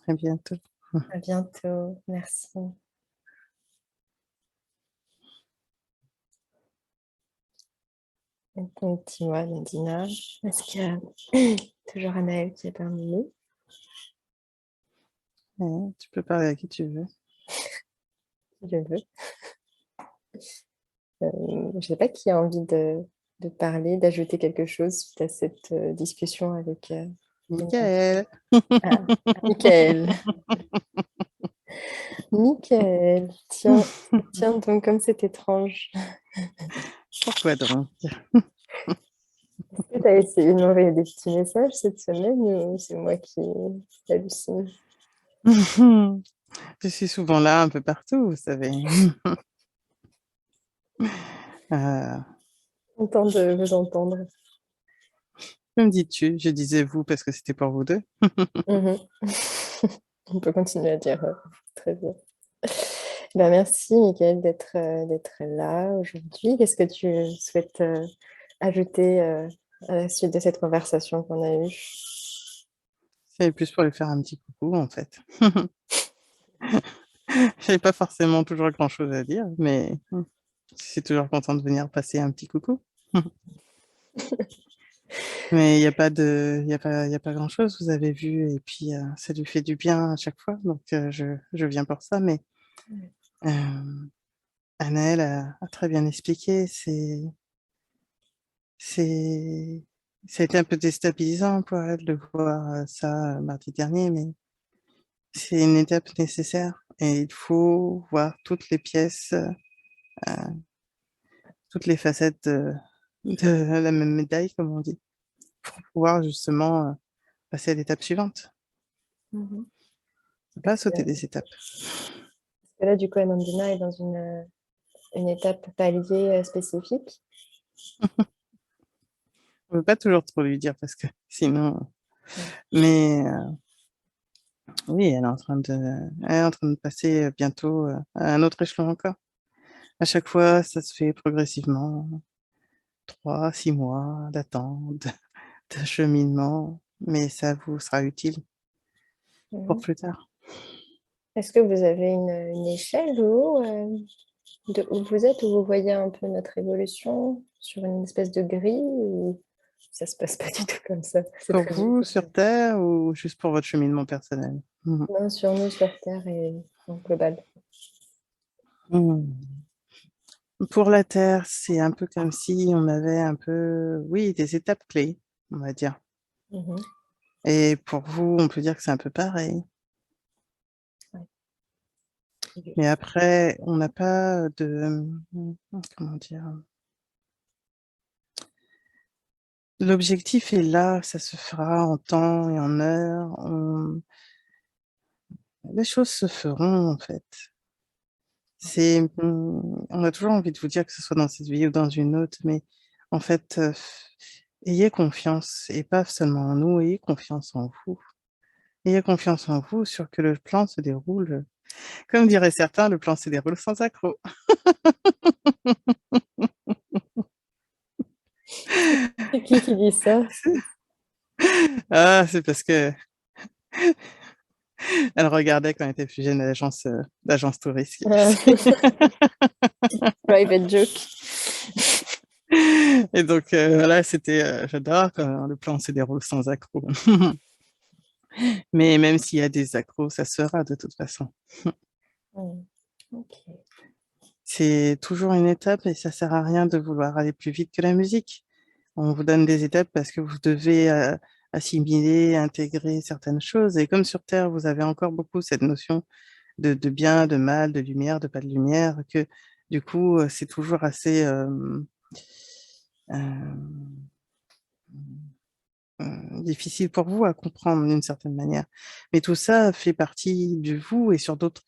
À bientôt. À bientôt. Merci. Donc, dis-moi, Nadina, est-ce qu'il y a toujours Anaël qui est parmi nous? Ouais, tu peux parler à qui tu veux. Je veux. Je ne sais pas qui a envie de parler, d'ajouter quelque chose suite à cette discussion avec Michael. Ah, Michael. Michael, tiens, tiens donc comme c'est étrange. Pourquoi donc? Est-ce que tu as essayé de m'envoyer des petits messages cette semaine ou c'est moi qui hallucine? Je suis souvent là, un peu partout, vous savez. Euh, Content de vous entendre. que me dis-tu? Je disais vous parce que c'était pour vous deux. Mhm. On peut continuer à dire très bien. Ben, merci, Mickaël, d'être là aujourd'hui. Qu'est-ce que tu souhaites ajouter à la suite de cette conversation qu'on a eue? C'est plus pour lui faire un petit coucou, en fait. J'avais pas forcément toujours grand-chose à dire, mais je suis toujours contente de venir passer un petit coucou. Mais il n'y a pas il y a pas grand-chose, vous avez vu, et puis ça lui fait du bien à chaque fois, donc je viens pour ça. Mais euh, Anaëlle a très bien expliqué, c'est, ça a été un peu déstabilisant pour elle de voir ça mardi dernier, mais c'est une étape nécessaire et il faut voir toutes les pièces, toutes les facettes de la même médaille, comme on dit, pour pouvoir justement passer à l'étape suivante. Mhm. Faut pas Parce que, sauter des étapes. parce que là, du coup, Amandina est dans une étape palier spécifique. On ne peut pas toujours trop lui dire parce que sinon. Ouais. Mais oui, elle est en train de passer bientôt à un autre échelon encore. À chaque fois, ça se fait progressivement. 3, 6 mois d'attente, de cheminement, mais ça vous sera utile pour Mhm. plus tard. Est-ce que vous avez une échelle de où vous êtes, où vous voyez un peu notre évolution sur une espèce de grille ou ça se passe pas du tout comme ça? C'est Pour très vous, juste. sur Terre, ou juste pour votre cheminement personnel? Mhm. Non, sur nous, sur Terre et en global. Mhm. Pour la Terre, c'est un peu comme si on avait un peu, oui, des étapes clés, on va dire. Mhm. Et pour vous, on peut dire que c'est un peu pareil. Ouais. Mais après, on n'a pas de, comment dire, L'objectif est là, ça se fera en temps et en heure. Les choses se feront, en fait. On a toujours envie de vous dire que ce soit dans cette vie ou dans une autre, mais en fait, ayez confiance, et pas seulement en nous, ayez confiance en vous. Ayez confiance en vous sur que le plan se déroule. Comme diraient certains, le plan se déroule sans accroc. C'est qui dit ça? Ah, c'est parce que elle regardait quand elle était plus jeune l'agence touristique. Private joke. Et donc, voilà, j'adore quand le plan se déroule sans accroc. Mais même s'il y a des accros, ça sera de toute façon. Ok. C'est toujours une étape et ça sert à rien de vouloir aller plus vite que la musique. On vous donne des étapes parce que vous devez assimiler, intégrer certaines choses. Et comme sur Terre, vous avez encore beaucoup cette notion de bien, de mal, de lumière, de pas de lumière, que du coup, c'est toujours assez difficile pour vous à comprendre d'une certaine manière. Mais tout ça fait partie de vous et sur d'autres.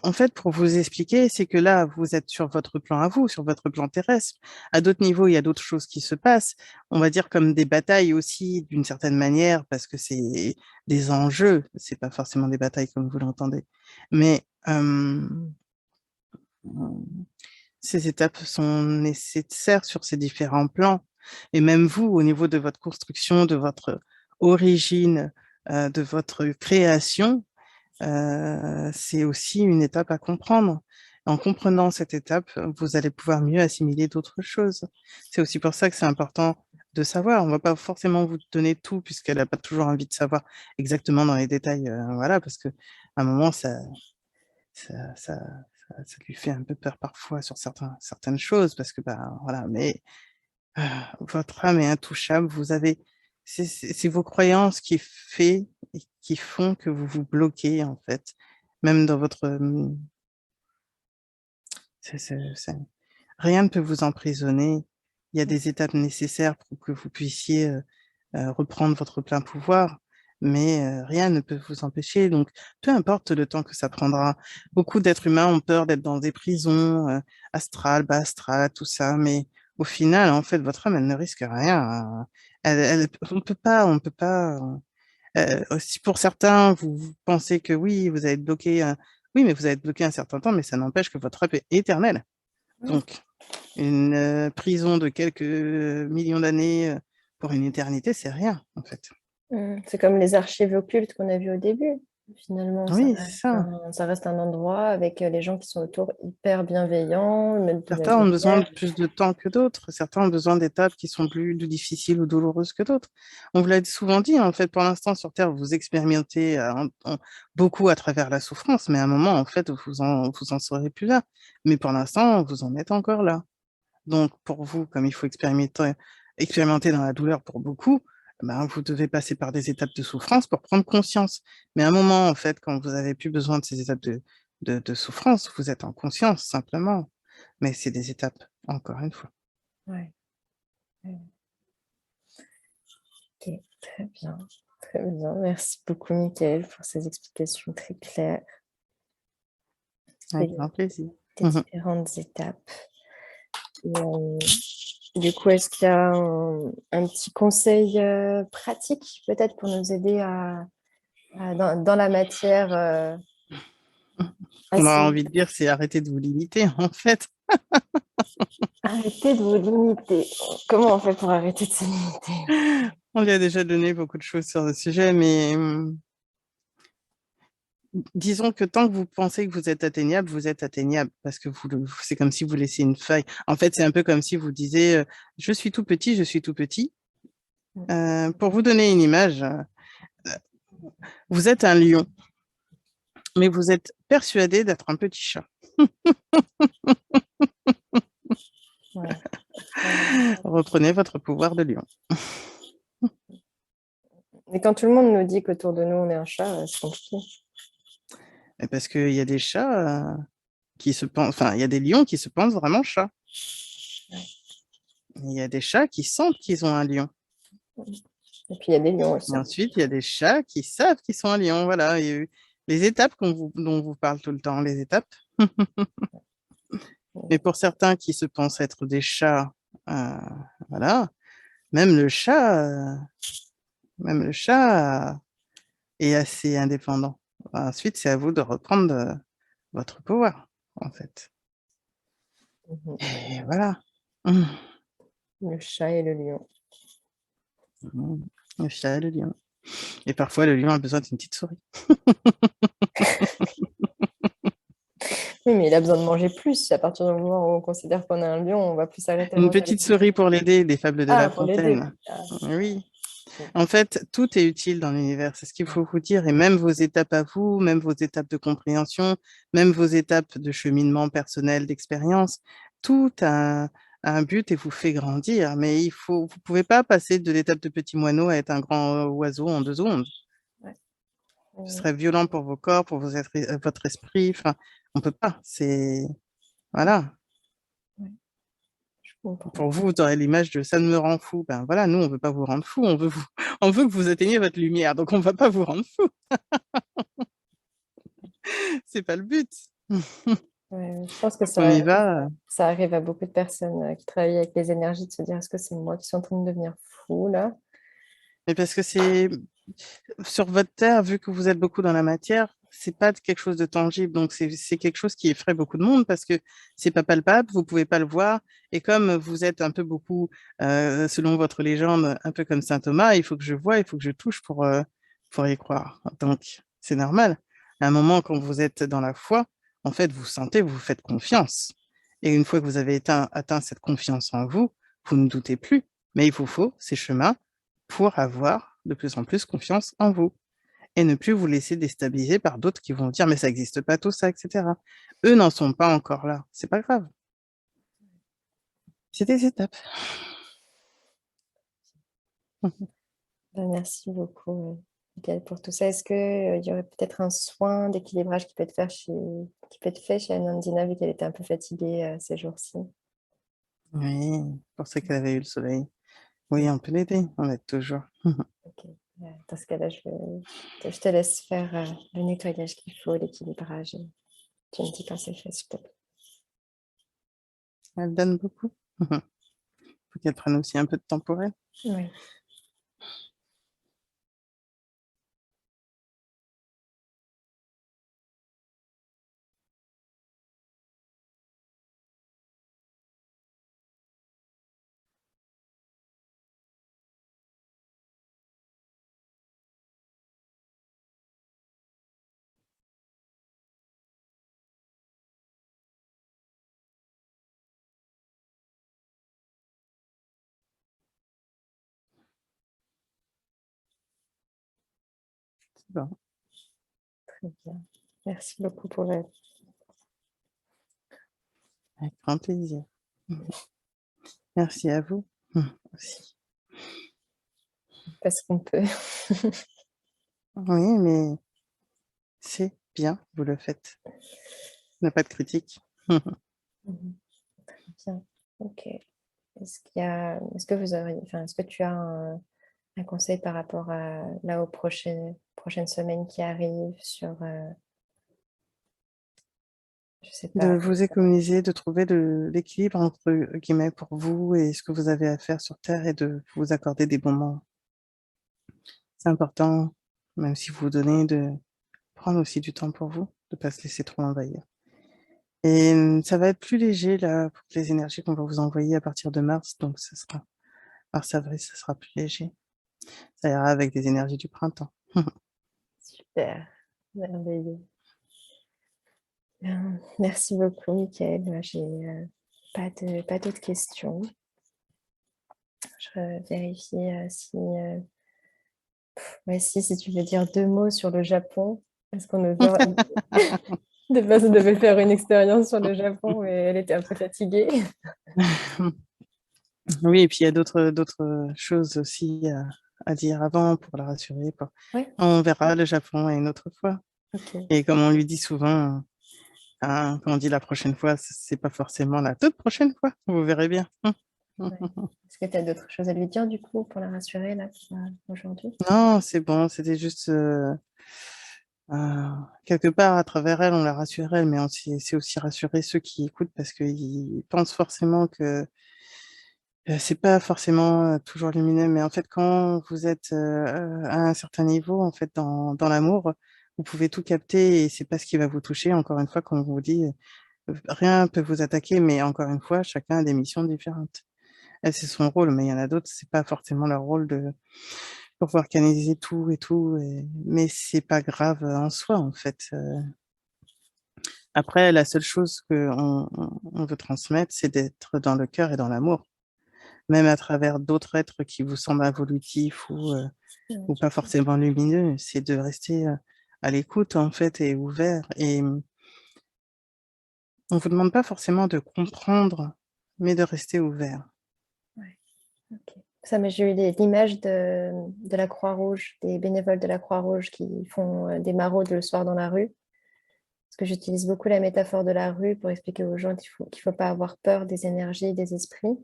En fait, pour vous expliquer, c'est que là, vous êtes sur votre plan à vous, sur votre plan terrestre. À d'autres niveaux, il y a d'autres choses qui se passent. On va dire comme des batailles aussi, d'une certaine manière, parce que c'est des enjeux. C'est pas forcément des batailles comme vous l'entendez. Mais ces étapes sont nécessaires sur ces différents plans. Et même vous, au niveau de votre construction, de votre origine, de votre création, c'est aussi une étape à comprendre. En comprenant cette étape, vous allez pouvoir mieux assimiler d'autres choses. C'est aussi pour ça que c'est important de savoir. On ne va pas forcément vous donner tout, puisqu'elle n'a pas toujours envie de savoir exactement dans les détails, voilà, parce que à un moment, ça, ça, ça lui fait un peu peur parfois sur certaines choses, parce que, bah, voilà, mais votre âme est intouchable. C'est vos croyances qui font que vous vous bloquez, en fait. Même dans votre, rien ne peut vous emprisonner. Il y a des étapes nécessaires pour que vous puissiez reprendre votre plein pouvoir, mais rien ne peut vous empêcher. Donc, peu importe le temps que ça prendra. Beaucoup d'êtres humains ont peur d'être dans des prisons astrales, bas astrales, tout ça, mais au final, en fait, votre âme, elle ne risque rien, hein. On peut pas. Si pour certains, vous pensez que oui, vous allez être bloqué, oui, mais vous allez être bloqué un certain temps, mais ça n'empêche que votre âme est éternelle. Donc, une prison de quelques millions d'années pour une éternité, c'est rien, en fait. C'est comme les archives occultes qu'on a vues au début. Finalement, Oui, c'est ça. ça reste un endroit avec les gens qui sont autour hyper bienveillants, même de la Certains ont besoin de lumière. plus de temps que d'autres. Certains ont besoin d'étapes qui sont plus difficiles ou douloureuses que d'autres. On vous l'a souvent dit, en fait, pour l'instant, sur Terre, vous expérimentez beaucoup à travers la souffrance, mais à un moment, en fait, vous en serez plus là. Mais pour l'instant, vous en êtes encore là. Donc, pour vous, comme il faut expérimenter dans la douleur pour beaucoup, ben, vous devez passer par des étapes de souffrance pour prendre conscience. Mais à un moment, en fait, quand vous avez plus besoin de ces étapes de souffrance, vous êtes en conscience, simplement. Mais c'est des étapes, encore une fois. Ouais. Ok, très bien. Très bien. Merci beaucoup, Mickaël, pour ces explications très claires Avec grand plaisir. des différentes étapes. Et, du coup, est-ce qu'il y a un petit conseil pratique, peut-être, pour nous aider dans la matière On a assez... envie de dire, c'est arrêter de vous limiter, en fait. Arrêtez de vous limiter. Comment on fait pour arrêter de se limiter? On lui a déjà donné beaucoup de choses sur le sujet, mais disons que tant que vous pensez que vous êtes atteignable parce que c'est comme si vous laissiez une faille. En fait, c'est un peu comme si vous disiez je suis tout petit, je suis tout petit. Pour vous donner une image, vous êtes un lion, mais vous êtes persuadé d'être un petit chat. Ouais. Reprenez votre pouvoir de lion. Et quand tout le monde nous dit qu'autour de nous, on est un chat, c'est compliqué. Et parce qu'il y a des chats qui se pensent, enfin, il y a des lions qui se pensent vraiment chats. Il y a des chats qui sentent qu'ils ont un lion. Et puis, il y a des lions aussi. Et ensuite, il y a des chats qui savent qu'ils sont un lion. Voilà. Et les étapes dont on vous parle tout le temps, les étapes. Mais pour certains qui se pensent être des chats, euh, voilà, même le chat, euh, même le chat est assez indépendant. Ensuite, c'est à vous de reprendre votre pouvoir, en fait. Mhm. Et voilà. Mmh. Le chat et le lion. Mmh. Le chat, le lion. Et parfois, le lion a besoin d'une petite souris. Oui, mais il a besoin de manger plus. À partir du moment où on considère qu'on a un lion, on va plus s'arrêter à Une manger les petite petits souris oignons. pour l'aider, des fables de La Ah, pour l'aider. Fontaine. Ah, Oui. ok. En fait, tout est utile dans l'univers, c'est ce qu'il faut vous dire. Et même vos étapes à vous, même vos étapes de compréhension, même vos étapes de cheminement personnel, d'expérience, tout a un but et vous fait grandir. Mais vous pouvez pas passer de l'étape de petit moineau à être un grand oiseau en 2 secondes. Ouais. Ce serait violent pour vos corps, pour votre esprit. Enfin, on peut pas. Voilà. Ouais, je comprends. Pour vous, vous aurez l'image de ça ne me rend fou. Ben voilà, nous, on veut pas vous rendre fou. On veut que vous atteigniez votre lumière. Donc, on va pas vous rendre fou. C'est pas le but. Ouais, je pense que Quand on y va, ça arrive à beaucoup de personnes qui travaillent avec les énergies de se dire est-ce que c'est moi qui suis en train de devenir fou là? mais parce que c'est sur votre terre, vu que vous êtes beaucoup dans la matière, c'est pas quelque chose de tangible. Donc, c'est quelque chose qui effraie beaucoup de monde parce que c'est pas palpable, vous pouvez pas le voir. Et comme vous êtes un peu beaucoup, selon votre légende, un peu comme saint Thomas, il faut que je vois, il faut que je touche pour y croire. Donc, c'est normal. À un moment, quand vous êtes dans la foi, en fait, vous sentez, vous faites confiance. Et une fois que vous avez atteint cette confiance en vous, vous ne doutez plus. Mais il vous faut ces chemins pour avoir de plus en plus confiance en vous et ne plus vous laisser déstabiliser par d'autres qui vont dire mais ça n'existe pas tout ça, etc. Eux n'en sont pas encore là. C'est pas grave. C'est des étapes. Ben, merci beaucoup, Mickaël, pour tout ça. Est-ce qu'il y aurait peut-être un soin d'équilibrage qui peut être fait chez Anandina vu qu'elle était un peu fatiguée ces jours-ci? Oui, pour ça qu'elle avait eu le soleil. Oui, on peut l'aider, on aide toujours. Ok. Dans ce cas-là, je te laisse faire le nettoyage qu'il faut, l'équilibrage. Et tu me dis quand c'est fait, s'il te plaît. Elle donne beaucoup. Faut qu'elle prenne aussi un peu de temps pour elle. Oui. C'est bon, Très bien. Merci beaucoup pour avec grand plaisir. Merci à vous aussi. parce qu'on peut. Oui, mais c'est bien, vous le faites. Il n'y a pas de critique. Mhm. Très bien. Ok. Est-ce que vous auriez, enfin, est-ce que tu as un conseil par rapport aux prochaines semaines qui arrivent sur, je sais De pas. vous économiser, de trouver l'équilibre entre guillemets pour vous et ce que vous avez à faire sur Terre et de vous accorder des moments. C'est important, même si vous vous donnez, de prendre aussi du temps pour vous, de ne pas se laisser trop envahir. Et ça va être plus léger là pour les énergies qu'on va vous envoyer à partir de mars, donc ce sera mars-avril, ça sera plus léger. Ça ira avec des énergies du printemps. Super. Merveilleux. Bien. Merci beaucoup, Mickaël. Moi, j'ai pas d'autres questions. Je vérifie ouais, si tu veux dire 2 mots sur le Japon. Est-ce qu'on de base, on devait faire une expérience sur le Japon, mais elle était un peu fatiguée. Oui, et puis il y a d'autres choses aussi à dire avant pour la rassurer. Ouais, On verra le Japon une autre fois. ok. Et comme on lui dit souvent, hein, quand on dit la prochaine fois, c'est pas forcément la toute prochaine fois. Vous verrez bien. Ouais. Est-ce que tu as d'autres choses à lui dire du coup pour la rassurer là aujourd'hui? Non, c'est bon, c'était juste quelque part à travers elle, on la rassure elle, mais c'est aussi rassurer ceux qui écoutent parce qu'ils pensent forcément que c'est pas forcément toujours lumineux, mais en fait, quand vous êtes à un certain niveau, en fait, dans l'amour, vous pouvez tout capter et c'est pas ce qui va vous toucher. Encore une fois, comme on vous dit, rien peut vous attaquer, mais encore une fois, chacun a des missions différentes. Elle, c'est son rôle, mais il y en a d'autres, c'est pas forcément leur rôle de pouvoir canaliser tout et tout, mais c'est pas grave en soi, en fait. Après, la seule chose on veut transmettre, c'est d'être dans le cœur et dans l'amour, même à travers d'autres êtres qui vous semblent involutifs Ouais. ou pas forcément lumineux, c'est de rester à l'écoute, en fait, et ouvert. Et on vous demande pas forcément de comprendre, mais de rester ouvert. Ouais. Ok. Ça, mais j'ai eu l'image de la Croix-Rouge, des bénévoles de la Croix-Rouge qui font des maraudes le soir dans la rue. Parce que j'utilise beaucoup la métaphore de la rue pour expliquer aux gens qu'il faut pas avoir peur des énergies, des esprits.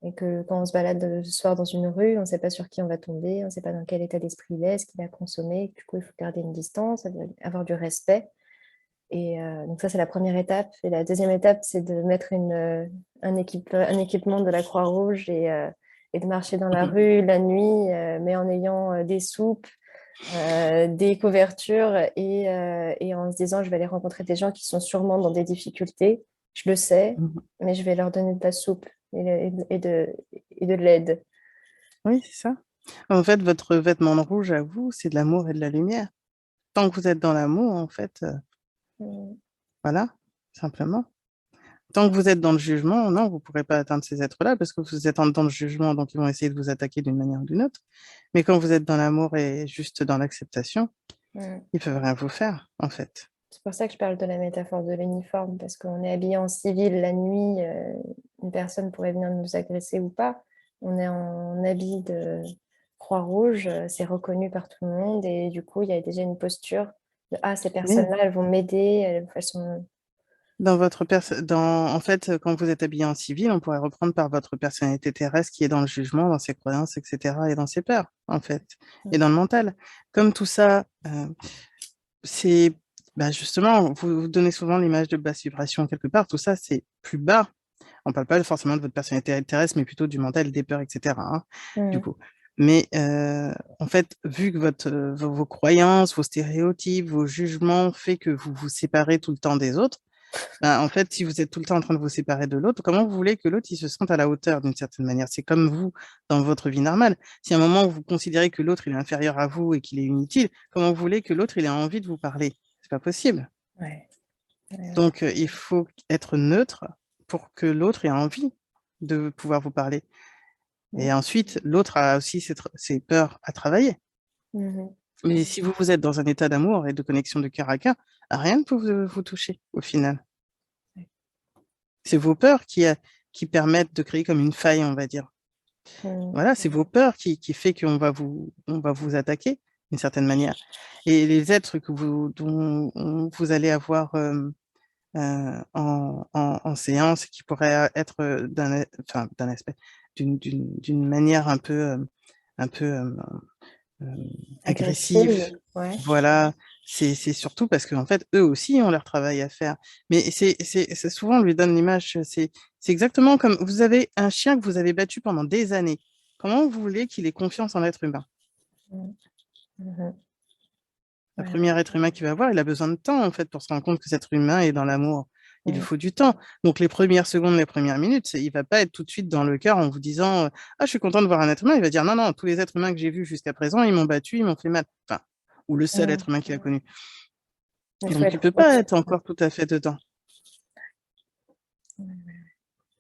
Et que quand on se balade le soir dans une rue, on ne sait pas sur qui on va tomber, on ne sait pas dans quel état d'esprit il est, ce qu'il a consommé. Du coup, il faut garder une distance, avoir du respect. Et donc ça, c'est la première étape. Et la deuxième étape, c'est de mettre un équipement de la Croix-Rouge et de marcher dans la rue la nuit, mais en ayant des soupes, des couvertures et en se disant, je vais aller rencontrer des gens qui sont sûrement dans des difficultés. Je le sais, mais je vais leur donner de la soupe et de l'aide. Oui, c'est ça. En fait, votre vêtement de rouge à vous, c'est de l'amour et de la lumière. Tant que vous êtes dans l'amour, en fait, Mm. voilà, simplement. Tant que vous êtes dans le jugement, non, vous ne pourrez pas atteindre ces êtres-là parce que vous êtes dans le jugement, donc ils vont essayer de vous attaquer d'une manière ou d'une autre. Mais quand vous êtes dans l'amour et juste dans l'acceptation, Mm. ils peuvent rien vous faire, en fait. C'est pour ça que je parle de la métaphore de l'uniforme, parce qu'on est habillé en civil la nuit, une personne pourrait venir nous agresser ou pas. On est en habit de Croix-Rouge, c'est reconnu par tout le monde, et du coup, il y a déjà une posture de ah, ces Oui. personnes-là, elles vont m'aider, elles sont. En fait, quand vous êtes habillé en civil, on pourrait reprendre par votre personnalité terrestre qui est dans le jugement, dans ses croyances, etc., et dans ses peurs, en fait, et dans le mental. Comme tout ça, c'est bah, justement, vous donnez souvent l'image de basse vibration quelque part, tout ça, c'est plus bas. On ne parle pas forcément de votre personnalité terrestre, mais plutôt du mental, des peurs, etc., hein, du Mm. coup. Mais en fait, vu que vos croyances, vos stéréotypes, vos jugements fait que vous vous séparez tout le temps des autres, ben, en fait, si vous êtes tout le temps en train de vous séparer de l'autre, comment vous voulez que l'autre il se sente à la hauteur d'une certaine manière? C'est comme vous dans votre vie normale. Si à un moment vous considérez que l'autre il est inférieur à vous et qu'il est inutile, comment vous voulez que l'autre il ait envie de vous parler? C'est pas possible. Ouais. Ouais, Donc il faut être neutre pour que l'autre ait envie de pouvoir vous parler. Et ouais. ensuite, l'autre a aussi ses peurs à travailler. Mhm. Mais si vous êtes dans un état d'amour et de connexion de cœur à cœur, rien ne peut vous toucher au final. C'est vos peurs qui permettent de créer comme une faille, on va dire. Mm. Voilà, c'est vos peurs qui fait on va vous attaquer d'une certaine manière. Et les êtres dont vous allez avoir en séance qui pourraient être enfin, d'un aspect, d'une manière un peu euh, agressive. Agressive, ouais. Voilà, c'est surtout parce qu'en fait, eux aussi ont leur travail à faire. Mais c'est souvent, on lui donne l'image, c'est exactement comme vous avez un chien que vous avez battu pendant des années. Comment vous voulez qu'il ait confiance en l'être humain? Mm. Mhm. Le Ouais, premier être humain qu'il va avoir, il a besoin de temps, en fait, pour se rendre compte que cet être humain est dans l'amour. Il lui ouais. faut du temps. Donc, les premières secondes, les premières minutes, il va pas être tout de suite dans le cœur en vous disant ah, je suis content de voir un être humain. Il va dire non, non, tous les êtres humains que j'ai vus jusqu'à présent, ils m'ont battu, ils m'ont fait mal. Enfin, ou le seul Mm. être humain qu'il a connu. Il faut Donc, il être peut pas être encore tout à fait dedans.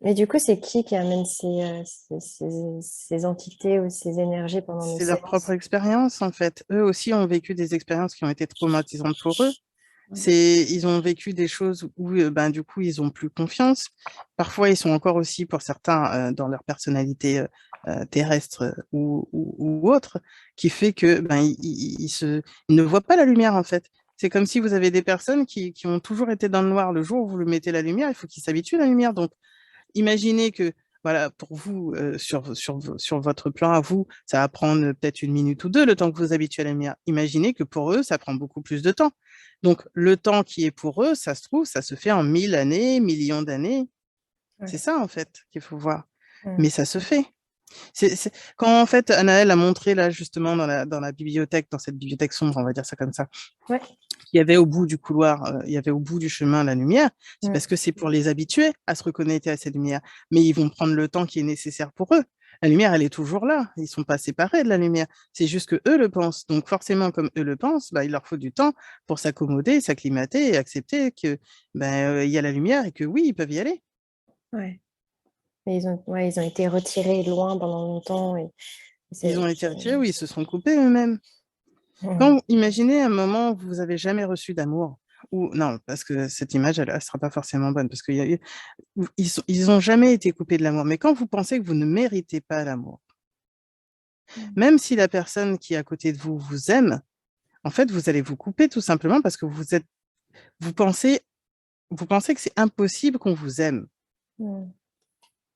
Mais du coup, c'est qui amène ces entités ou ces énergies pendant nos C'est leur propre séances? expérience, en fait. Eux aussi ont vécu des expériences qui ont été traumatisantes pour eux. Mm. Ils ont vécu des choses où, ben, du coup, ils ont plus confiance. Parfois, ils sont encore aussi, pour certains, dans leur personnalité terrestre ou autre, qui fait que ben, ils ne voient pas la lumière, en fait. C'est comme si vous avez des personnes qui ont toujours été dans le noir. Le jour où vous lui mettez la lumière, il faut qu'ils s'habituent à la lumière. Donc, imaginez que voilà, pour vous, sur votre plan à vous, ça va prendre peut-être 1 minute ou 2, le temps que vous vous habituez à la lumière. Imaginez que pour eux, ça prend beaucoup plus de temps. Donc, le temps qui est pour eux, ça se trouve, ça se fait en 1000 années, millions d'années. C'est Ouais. ça, en fait, qu'il faut voir. Mm. Mais ça se fait. Quand, en fait, Anaëlle a montré, là, justement, dans la bibliothèque, dans cette bibliothèque sombre, on va dire ça comme ça, Ouais. il y avait au bout du couloir, il y avait au bout du chemin la lumière, c'est Mm. parce que c'est pour les habituer à se reconnecter à cette lumière. Mais ils vont prendre le temps qui est nécessaire pour eux. La lumière, elle est toujours là. Ils sont pas séparés de la lumière. C'est juste que eux le pensent. Donc forcément, comme eux le pensent, bah, il leur faut du temps pour s'accommoder, s'acclimater et accepter que il y a la lumière et que oui, ils peuvent y aller. Ouais. Mais ils ont été retirés loin pendant longtemps. Et Ils ont c'est, été retirés ou ils se sont coupés eux-mêmes. Mm. Quand imaginez un moment où vous avez jamais reçu d'amour, ou non, parce que cette image, elle sera pas forcément bonne, parce qu'il y a eu, ils ont jamais été coupés de l'amour. Mais quand vous pensez que vous ne méritez pas l'amour, même si la personne qui est à côté de vous vous aime, en fait, vous allez vous couper tout simplement parce que vous pensez, vous pensez que c'est impossible qu'on vous aime. Mm.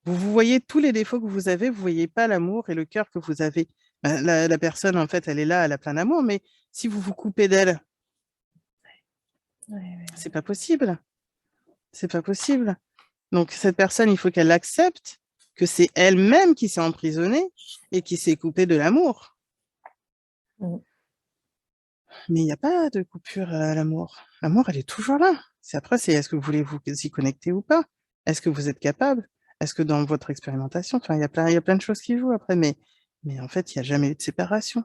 Vous voyez tous les défauts que vous avez, vous voyez pas l'amour et le cœur que vous avez. Ben, la personne, en fait, elle est là, elle a plein d'amour, mais si vous vous coupez d'elle, Ouais, c'est pas possible. C'est pas possible. Donc, cette personne, il faut qu'elle accepte que c'est elle-même qui s'est emprisonnée et qui s'est coupée de l'amour. ouais. Mais il n'y a pas de coupure à l'amour. L'amour, elle est toujours là. C'est est-ce que vous voulez vous y connecter ou pas? Est-ce que vous êtes capable? Est-ce que dans votre expérimentation, enfin, il y a plein de choses qui jouent après, mais en fait, il n'y a jamais eu de séparation.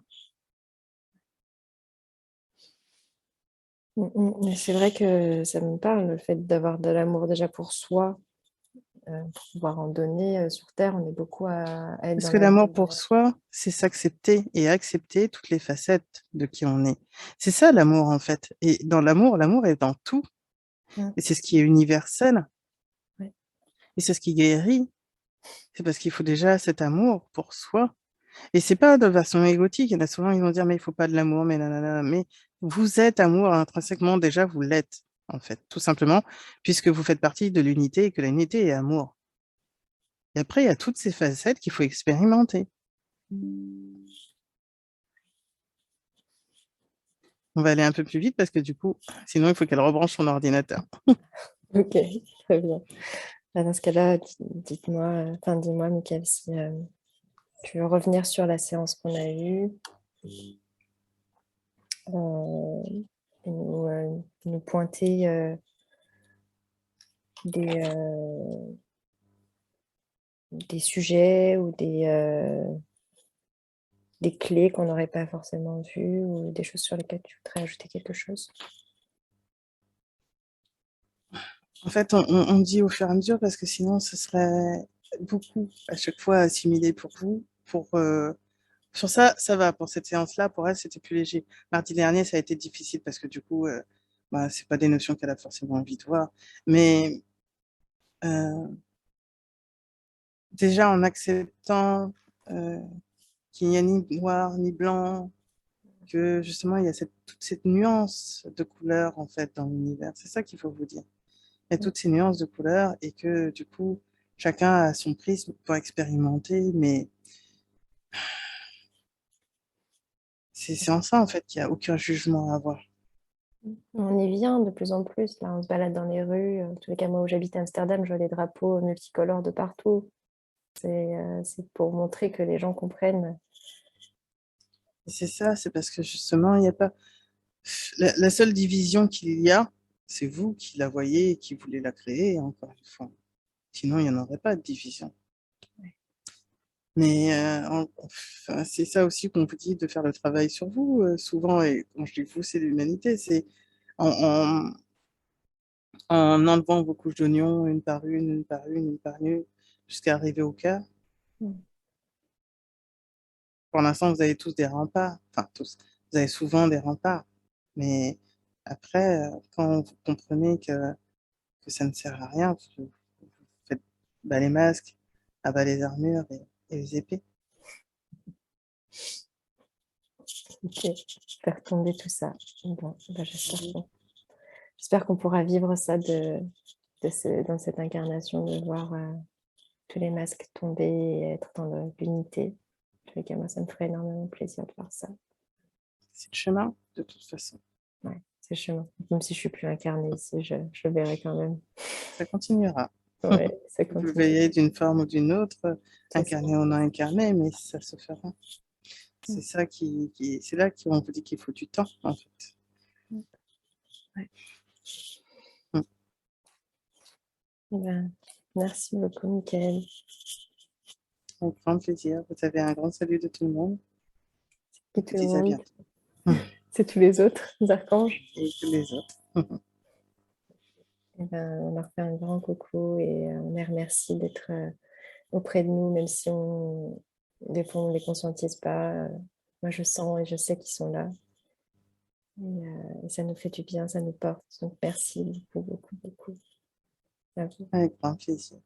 Mais c'est vrai que ça me parle, le fait d'avoir de l'amour déjà pour soi, pour pouvoir en donner. Sur Terre, on est beaucoup à être Parce dans que la l'amour pour donation. soi, c'est s'accepter et accepter toutes les facettes de qui on est. C'est ça l'amour, en fait. Et dans l'amour, l'amour est dans tout. Mm. Et c'est ce qui est universel. Ouais. Et c'est ce qui guérit. C'est parce qu'il faut déjà cet amour pour soi. Et c'est pas de façon égotique. Il y en a souvent, ils vont dire, mais il faut pas de l'amour, mais nanana. Mais vous êtes amour intrinsèquement, déjà, vous l'êtes, en fait, tout simplement, puisque vous faites partie de l'unité et que l'unité est amour. Et après, il y a toutes ces facettes qu'il faut expérimenter. On va aller un peu plus vite parce que du coup, sinon, il faut qu'elle rebranche son ordinateur. Ok, très bien. Dans ce cas-là, dis-moi, Mickaël, si tu veux revenir sur la séance qu'on a eue et nous pointer des sujets ou des clés qu'on n'aurait pas forcément vues ou des choses sur lesquelles tu voudrais ajouter quelque chose. En fait, on dit au fur et à mesure parce que sinon, ce serait beaucoup à chaque fois assimilé pour vous. Sur ça, ça va. Pour cette séance-là, pour elle, c'était plus léger. Mardi dernier, ça a été difficile parce que du coup, bah, c'est pas des notions qu'elle a forcément envie de voir. Mais euh, déjà, en acceptant euh, qu'il n'y a ni noir ni blanc, que justement, il y a toute cette nuance de couleurs en fait dans l'univers. C'est ça qu'il faut vous dire. Il y a toutes ces nuances de couleurs et que du coup, chacun a son prisme pour expérimenter, mais c'est en ça en fait qu'il n'y a aucun jugement à avoir. On y vient de plus en plus. Là, on se balade dans les rues. En tous les cas, moi, où j'habite à Amsterdam, je vois des drapeaux multicolores de partout. C'est pour montrer que les gens comprennent. Et c'est ça, c'est parce que justement, il n'y a pas. La seule division qu'il y a, c'est vous qui la voyez et qui voulez la créer, encore une fois. Sinon, il n'y en aurait pas de division. Mais enfin, c'est ça aussi qu'on vous dit de faire le travail sur vous, souvent, et quand je dis vous, c'est l'humanité, c'est en, en, en enlevant vos couches d'oignons une par une par une par une, jusqu'à arriver au cœur. Mm. Pour l'instant, vous avez tous des remparts, enfin tous, vous avez souvent des remparts, mais après, quand vous comprenez que ça ne sert à rien, vous faites bas les masques, à bas les armures et les épées. Ok, faire tomber tout ça. Bon, bah, j'espère qu'on pourra vivre ça dans cette incarnation, de voir tous les masques tomber et être dans l'unité. En tous les cas, moi, ça me ferait énormément plaisir de voir ça. C'est le chemin, de toute façon. Ouais, c'est le chemin. Même si je suis plus incarnée ici, je le verrai quand même. Ça continuera. Ouais, ça Vous le continue. verrez d'une forme ou d'une autre, C'est ça. incarné ou non incarné, mais ça se fera. C'est ça c'est là qu'on vous dit qu'il faut du temps, en fait. Ouais. Mm. Ben, merci beaucoup, Michael. Avec grand plaisir. Vous avez un grand salut de tout le monde. Et Je tout vous le dis à monde, bientôt. c'est tous les autres archanges. Et tous les autres. Eh ben, on leur fait un grand coucou et on les remercie d'être auprès de nous, même si des fois on ne les conscientise pas. Moi, je sens et je sais qu'ils sont là. Et ça nous fait du bien, ça nous porte. Donc, merci beaucoup, beaucoup, beaucoup à vous. Avec grand plaisir.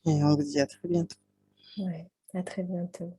Et on vous dit à très bientôt. Ouais, à très bientôt.